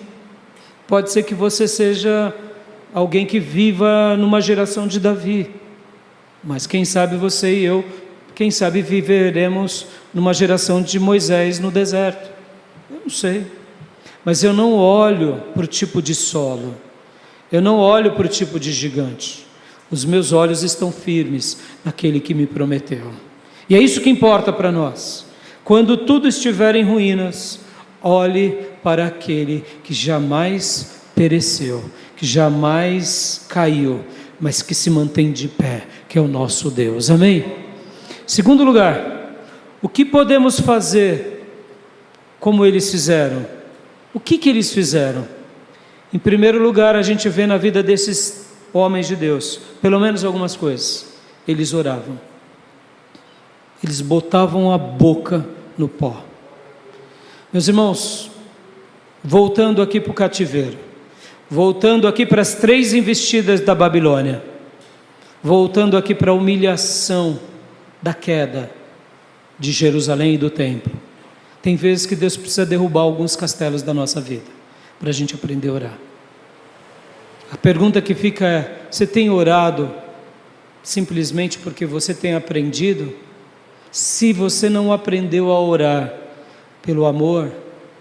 [SPEAKER 1] pode ser que você seja alguém que viva numa geração de Davi, mas quem sabe você e eu, quem sabe viveremos numa geração de Moisés no deserto, eu não sei, mas eu não olho para o tipo de solo, eu não olho para o tipo de gigante, os meus olhos estão firmes naquele que me prometeu, e é isso que importa para nós. Quando tudo estiver em ruínas, olhe para aquele que jamais pereceu, que jamais caiu, mas que se mantém de pé, que é o nosso Deus, amém? Segundo lugar, o que podemos fazer como eles fizeram? O que eles fizeram? Em primeiro lugar, a gente vê na vida desses homens de Deus, pelo menos algumas coisas. Eles oravam, eles botavam a boca no pó. Meus irmãos, voltando aqui para o cativeiro, voltando aqui para as 3 investidas da Babilônia, voltando aqui para a humilhação da queda de Jerusalém e do templo, tem vezes que Deus precisa derrubar alguns castelos da nossa vida, para a gente aprender a orar. A pergunta que fica é: você tem orado simplesmente porque você tem aprendido? Se você não aprendeu a orar pelo amor,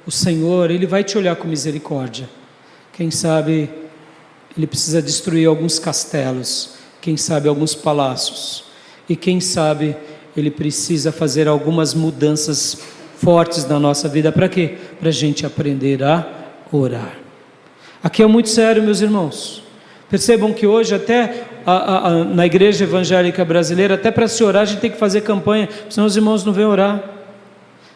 [SPEAKER 1] o Senhor, Ele vai te olhar com misericórdia. Quem sabe Ele precisa destruir alguns castelos, quem sabe alguns palácios, e quem sabe Ele precisa fazer algumas mudanças fortes na nossa vida. Para quê? Para a gente aprender a orar. Aqui é muito sério, meus irmãos. Percebam que hoje até na igreja evangélica brasileira, até para se orar a gente tem que fazer campanha, senão os irmãos não vêm orar.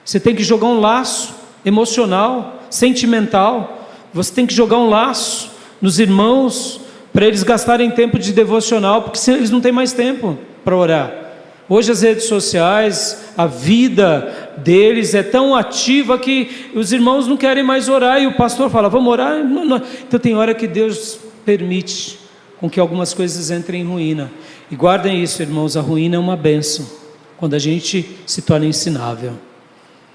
[SPEAKER 1] Você tem que jogar um laço emocional, sentimental, você tem que jogar um laço nos irmãos, para eles gastarem tempo de devocional, porque senão eles não têm mais tempo para orar. Hoje as redes sociais, a vida deles é tão ativa que os irmãos não querem mais orar, e o pastor fala, vamos orar? Não. Então tem hora que Deus permite com que algumas coisas entrem em ruína, e guardem isso, irmãos, a ruína é uma bênção, quando a gente se torna ensinável.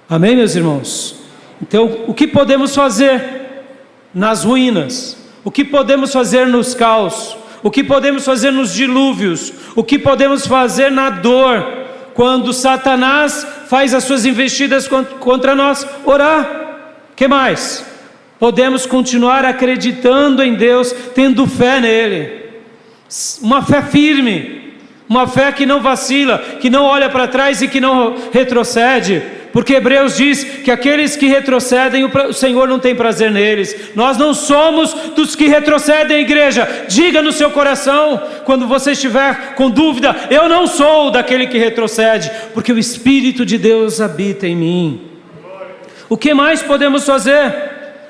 [SPEAKER 1] Amém, meus irmãos? Então, o que podemos fazer nas ruínas? O que podemos fazer nos caos? O que podemos fazer nos dilúvios? O que podemos fazer na dor? Quando Satanás faz as suas investidas contra nós? Orar. O que mais? Podemos continuar acreditando em Deus, tendo fé nele. Uma fé firme. Uma fé que não vacila, que não olha para trás e que não retrocede. Porque Hebreus diz que aqueles que retrocedem, o Senhor não tem prazer neles. Nós não somos dos que retrocedem, igreja. Diga no seu coração, quando você estiver com dúvida, eu não sou daquele que retrocede, porque o Espírito de Deus habita em mim. O que mais podemos fazer?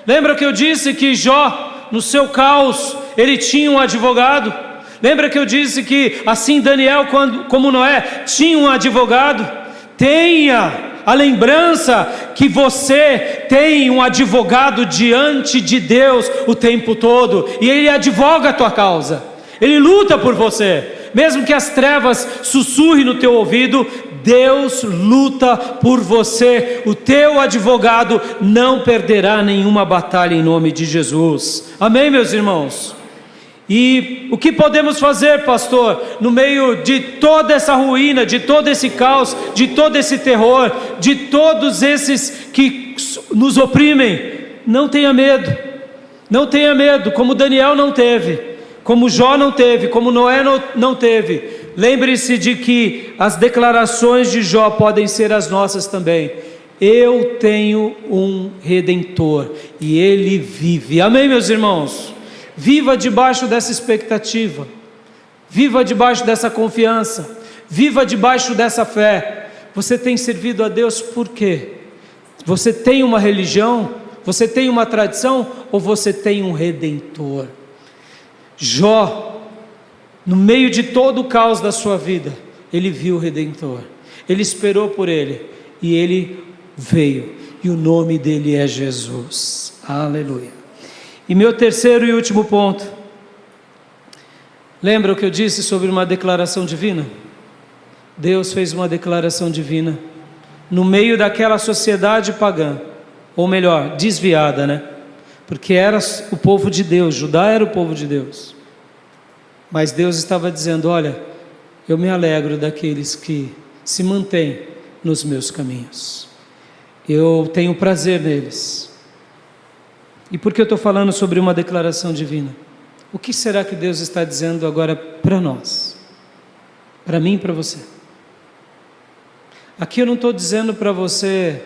[SPEAKER 1] Lembra que eu disse que Jó, no seu caos, ele tinha um advogado? Lembra que eu disse que assim Daniel, como Noé, tinha um advogado? Tenha a lembrança que você tem um advogado diante de Deus o tempo todo, e Ele advoga a tua causa, Ele luta por você, mesmo que as trevas sussurrem no teu ouvido, Deus luta por você, o teu advogado não perderá nenhuma batalha em nome de Jesus, amém, meus irmãos? E o que podemos fazer, pastor, no meio de toda essa ruína, de todo esse caos, de todo esse terror, de todos esses que nos oprimem? Não tenha medo, não tenha medo, como Daniel não teve, como Jó não teve, como Noé não teve. Lembre-se de que as declarações de Jó podem ser as nossas também. Eu tenho um Redentor e Ele vive, amém, meus irmãos? Viva debaixo dessa expectativa, viva debaixo dessa confiança, viva debaixo dessa fé. Você tem servido a Deus por quê? Você tem uma religião? Você tem uma tradição? Ou você tem um Redentor? Jó, no meio de todo o caos da sua vida, ele viu o Redentor, ele esperou por ele, e ele veio, e o nome dele é Jesus. Aleluia. E meu terceiro e último ponto, lembra o que eu disse sobre uma declaração divina? Deus fez uma declaração divina no meio daquela sociedade pagã, ou melhor, desviada, né? Porque era o povo de Deus, Judá era o povo de Deus, mas Deus estava dizendo: olha, eu me alegro daqueles que se mantêm nos meus caminhos, eu tenho prazer neles. E por que eu estou falando sobre uma declaração divina? O que será que Deus está dizendo agora para nós? Para mim e para você. Aqui eu não estou dizendo para você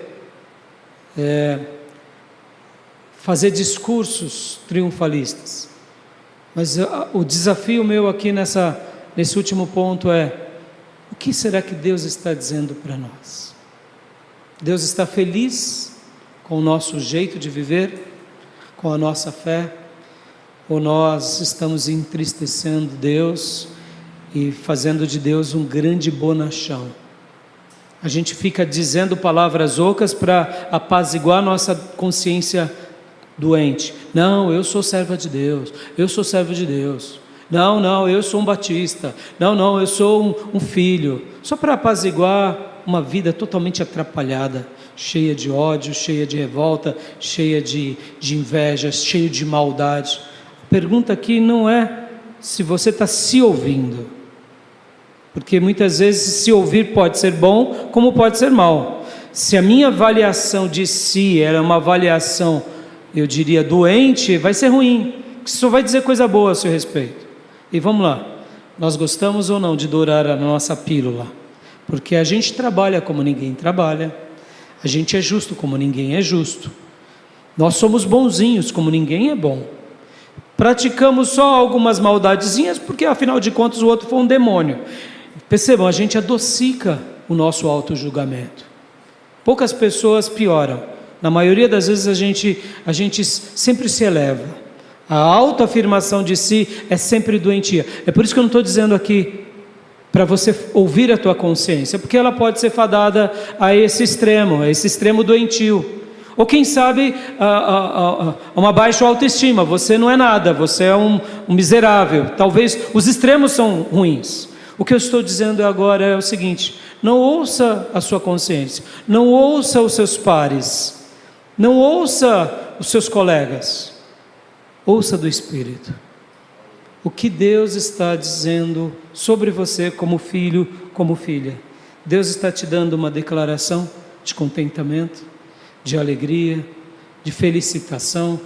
[SPEAKER 1] fazer discursos triunfalistas, mas o desafio meu aqui nesse último ponto é: o que será que Deus está dizendo para nós? Deus está feliz com o nosso jeito de viver, com a nossa fé, ou nós estamos entristecendo Deus e fazendo de Deus um grande bonachão? A gente fica dizendo palavras ocas para apaziguar nossa consciência doente. Não, eu sou serva de Deus, eu sou servo de Deus. Não, eu sou um batista. Não, eu sou um filho. Só para apaziguar uma vida totalmente atrapalhada, cheia de ódio, cheia de revolta, cheia de inveja, cheia de maldade. A pergunta aqui não é se você está se ouvindo, porque muitas vezes se ouvir pode ser bom, como pode ser mal. Se a minha avaliação de si era uma avaliação, eu diria, doente, vai ser ruim, porque só vai dizer coisa boa a seu respeito. E vamos lá, nós gostamos ou não de dourar a nossa pílula? Porque a gente trabalha como ninguém trabalha, a gente é justo como ninguém é justo, nós somos bonzinhos como ninguém é bom, praticamos só algumas maldadezinhas, porque afinal de contas o outro foi um demônio. Percebam, a gente adocica o nosso auto-julgamento. Poucas pessoas pioram. Na maioria das vezes a gente sempre se eleva. A autoafirmação de si é sempre doentia. É por isso que eu não estou dizendo aqui para você ouvir a tua consciência, porque ela pode ser fadada a esse extremo doentio. Ou quem sabe uma baixa autoestima. Você não é nada, você é um miserável. Talvez os extremos são ruins. O que eu estou dizendo agora é o seguinte: não ouça a sua consciência, não ouça os seus pares, não ouça os seus colegas, ouça do Espírito. O que Deus está dizendo sobre você como filho, como filha. Deus está te dando uma declaração de contentamento, de alegria, de felicitação,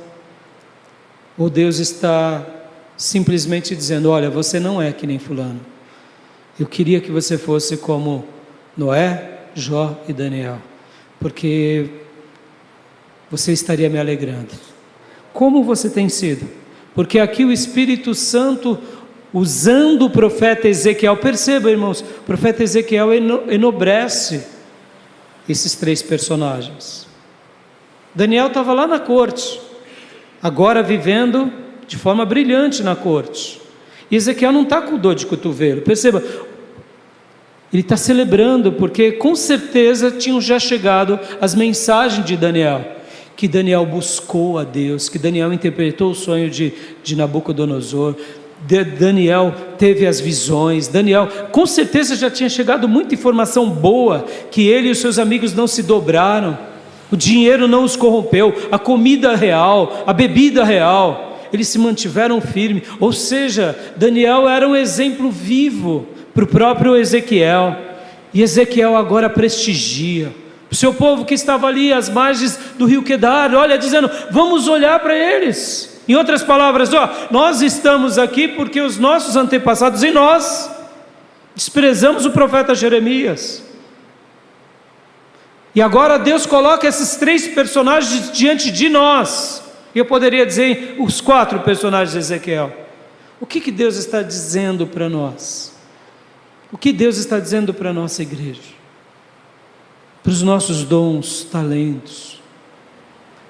[SPEAKER 1] ou Deus está simplesmente dizendo: olha, você não é que nem fulano. Eu queria que você fosse como Noé, Jó e Daniel, porque você estaria me alegrando. Como você tem sido? Porque aqui o Espírito Santo, usando o profeta Ezequiel, perceba, irmãos, o profeta Ezequiel enobrece esses três personagens. Daniel estava lá na corte, agora vivendo de forma brilhante na corte. E Ezequiel não está com dor de cotovelo, perceba, ele está celebrando, porque com certeza tinham já chegado as mensagens de Daniel, que Daniel buscou a Deus, que Daniel interpretou o sonho de Nabucodonosor, Daniel teve as visões, Daniel com certeza já tinha chegado muita informação boa, que ele e os seus amigos não se dobraram, o dinheiro não os corrompeu, a comida real, a bebida real, eles se mantiveram firmes. Ou seja, Daniel era um exemplo vivo para o próprio Ezequiel, e Ezequiel agora prestigia o seu povo que estava ali às margens do rio Quedar, olha, dizendo: vamos olhar para eles. Em outras palavras, nós estamos aqui porque os nossos antepassados e nós desprezamos o profeta Jeremias, e agora Deus coloca esses três personagens diante de nós. Eu poderia dizer os quatro personagens de Ezequiel. O que Deus está dizendo para nós? O que Deus está dizendo para a nossa igreja? Para os nossos dons, talentos,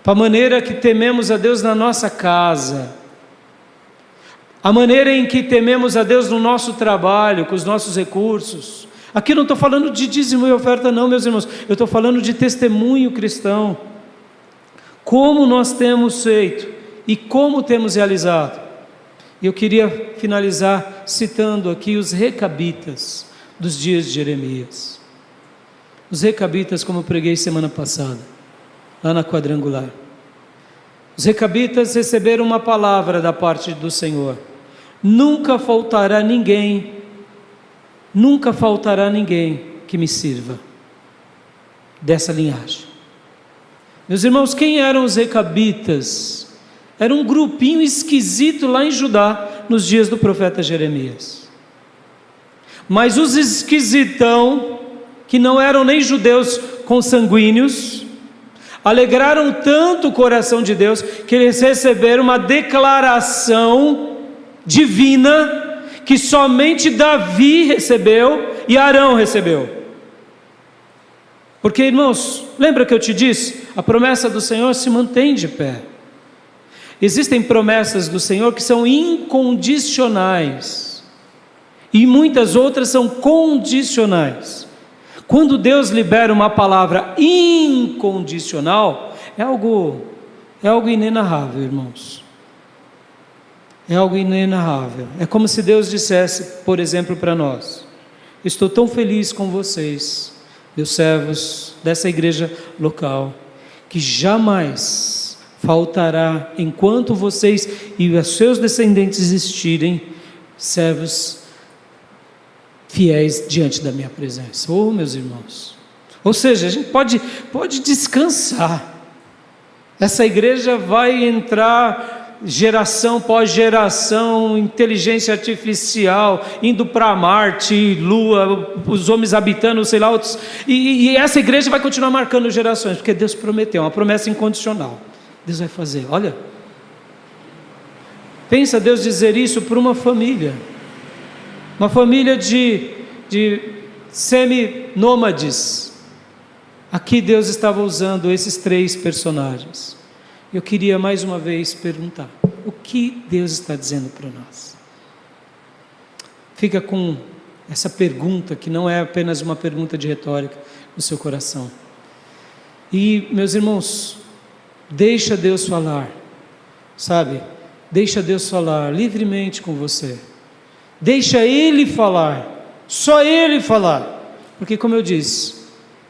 [SPEAKER 1] para a maneira que tememos a Deus na nossa casa, a maneira em que tememos a Deus no nosso trabalho, com os nossos recursos, Aqui eu não estou falando de dízimo e oferta não, meus irmãos, eu estou falando de testemunho cristão. Como nós temos feito e como temos realizado. Eu queria finalizar citando aqui os recabitas dos dias de Jeremias. Os recabitas, como eu preguei semana passada, lá na quadrangular. Os recabitas receberam uma palavra da parte do Senhor: nunca faltará ninguém que me sirva, dessa linhagem. Meus irmãos, quem eram os recabitas? Era um grupinho esquisito lá em Judá, nos dias do profeta Jeremias. Mas os esquisitão, que não eram nem judeus consanguíneos, alegraram tanto o coração de Deus, que eles receberam uma declaração divina, que somente Davi recebeu e Arão recebeu. Porque, irmãos, lembra que eu te disse? A promessa do Senhor se mantém de pé. Existem promessas do Senhor que são incondicionais, e muitas outras são condicionais. Quando Deus libera uma palavra incondicional, é algo inenarrável, irmãos. É algo inenarrável. É como se Deus dissesse, por exemplo, para nós: estou tão feliz com vocês, meus servos dessa igreja local, que jamais faltará, enquanto vocês e os seus descendentes existirem, servos fiéis diante da minha presença. Oh, meus irmãos, ou seja, a gente pode descansar. Essa igreja vai entrar geração pós geração, inteligência artificial, indo para Marte, Lua, os homens habitando, sei lá, outros, e essa igreja vai continuar marcando gerações, porque Deus prometeu, uma promessa incondicional. Deus vai fazer. Olha, pensa Deus dizer isso para uma família de semi-nômades. Aqui Deus estava usando esses 3 personagens. Eu queria mais uma vez perguntar: o que Deus está dizendo para nós? Fica com essa pergunta, que não é apenas uma pergunta de retórica, no seu coração. E, meus irmãos, deixa Deus falar, sabe? Deixa Deus falar livremente com você. Deixa Ele falar, só Ele falar. Porque, como eu disse,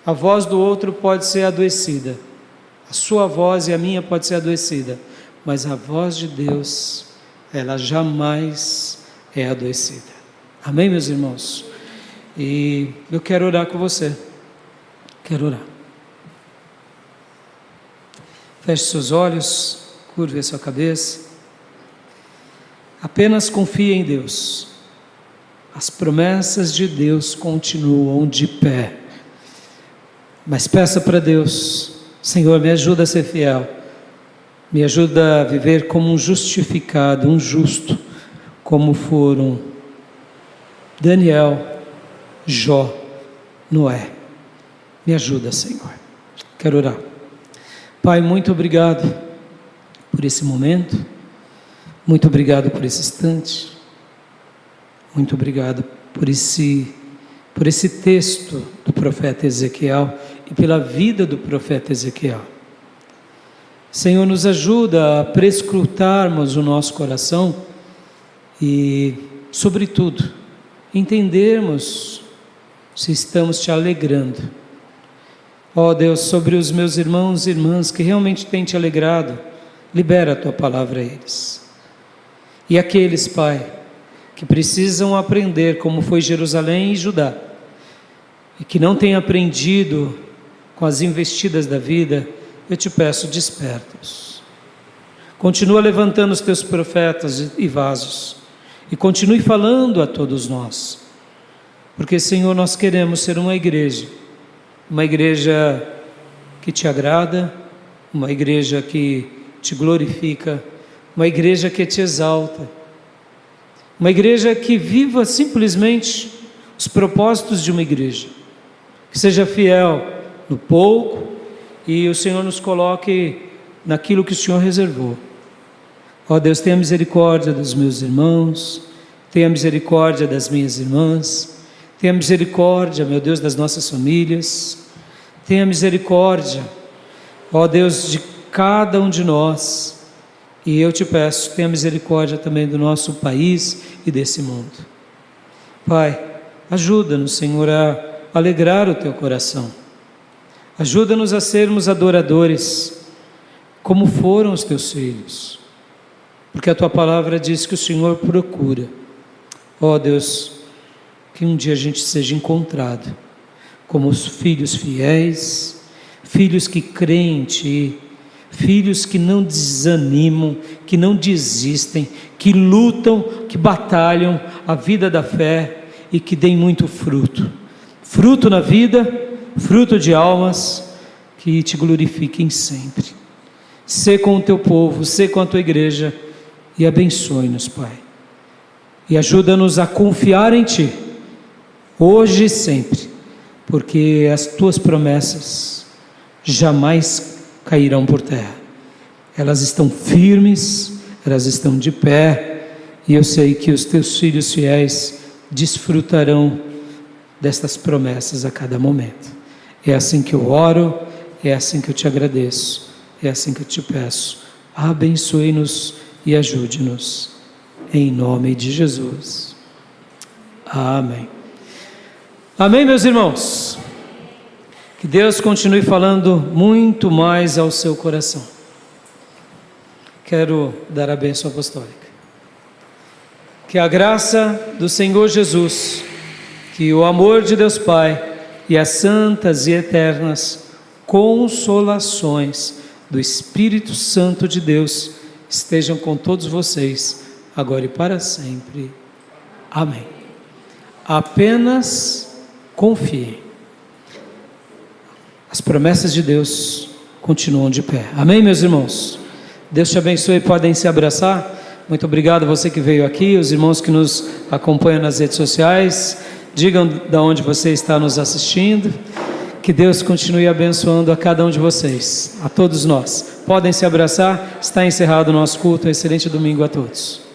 [SPEAKER 1] a voz do outro pode ser adoecida, a sua voz e a minha pode ser adoecida, mas a voz de Deus, ela jamais é adoecida. Amém, meus irmãos? E eu quero orar com você. Quero orar. Feche seus olhos, curve a sua cabeça. Apenas confie em Deus. As promessas de Deus continuam de pé. Mas peça para Deus: Senhor, me ajuda a ser fiel. Me ajuda a viver como um justificado, um justo, como foram Daniel, Jó, Noé. Me ajuda, Senhor. Quero orar. Pai, muito obrigado por esse momento, muito obrigado por esse instante, muito obrigado por esse texto do profeta Ezequiel e pela vida do profeta Ezequiel. Senhor, nos ajuda a prescrutarmos o nosso coração e, sobretudo, entendermos se estamos te alegrando. Ó Deus, sobre os meus irmãos e irmãs que realmente têm te alegrado, libera a tua palavra a eles. E aqueles, Pai, que precisam aprender como foi Jerusalém e Judá, e que não têm aprendido com as investidas da vida, eu te peço, desperta-os. Continua levantando os teus profetas e vasos, e continue falando a todos nós, porque, Senhor, nós queremos ser uma igreja que te agrada, uma igreja que te glorifica, uma igreja que te exalta, uma igreja que viva simplesmente os propósitos de uma igreja, que seja fiel no pouco e o Senhor nos coloque naquilo que o Senhor reservou. Ó Deus, tenha misericórdia dos meus irmãos, tenha misericórdia das minhas irmãs, Tenha misericórdia, meu Deus, das nossas famílias. Tenha misericórdia, ó Deus, de cada um de nós. E eu te peço, tenha misericórdia também do nosso país e desse mundo. Pai, ajuda-nos, Senhor, a alegrar o teu coração. Ajuda-nos a sermos adoradores, como foram os teus filhos. Porque a tua palavra diz que o Senhor procura. Ó Deus, que um dia a gente seja encontrado como os filhos fiéis, filhos que creem em Ti, filhos que não desanimam, que não desistem, que lutam, que batalham a vida da fé e que deem muito fruto. Fruto na vida, fruto de almas que Te glorifiquem sempre. Sê com o Teu povo, sê com a Tua igreja e abençoe-nos, Pai. E ajuda-nos a confiar em Ti, hoje e sempre, porque as Tuas promessas jamais cairão por terra. Elas estão firmes, elas estão de pé, e eu sei que os Teus filhos fiéis desfrutarão destas promessas a cada momento. É assim que eu oro, é assim que eu Te agradeço, é assim que eu Te peço. Abençoe-nos e ajude-nos, em nome de Jesus. Amém. Amém, meus irmãos. Que Deus continue falando muito mais ao seu coração. Quero dar a bênção apostólica. Que a graça do Senhor Jesus, que o amor de Deus Pai e as santas e eternas consolações do Espírito Santo de Deus estejam com todos vocês, agora e para sempre. Amém. Apenas confiem. As promessas de Deus continuam de pé. Amém, meus irmãos? Deus te abençoe, podem se abraçar. Muito obrigado a você que veio aqui, os irmãos que nos acompanham nas redes sociais. Digam de onde você está nos assistindo. Que Deus continue abençoando a cada um de vocês, a todos nós. Podem se abraçar. Está encerrado o nosso culto. Excelente domingo a todos.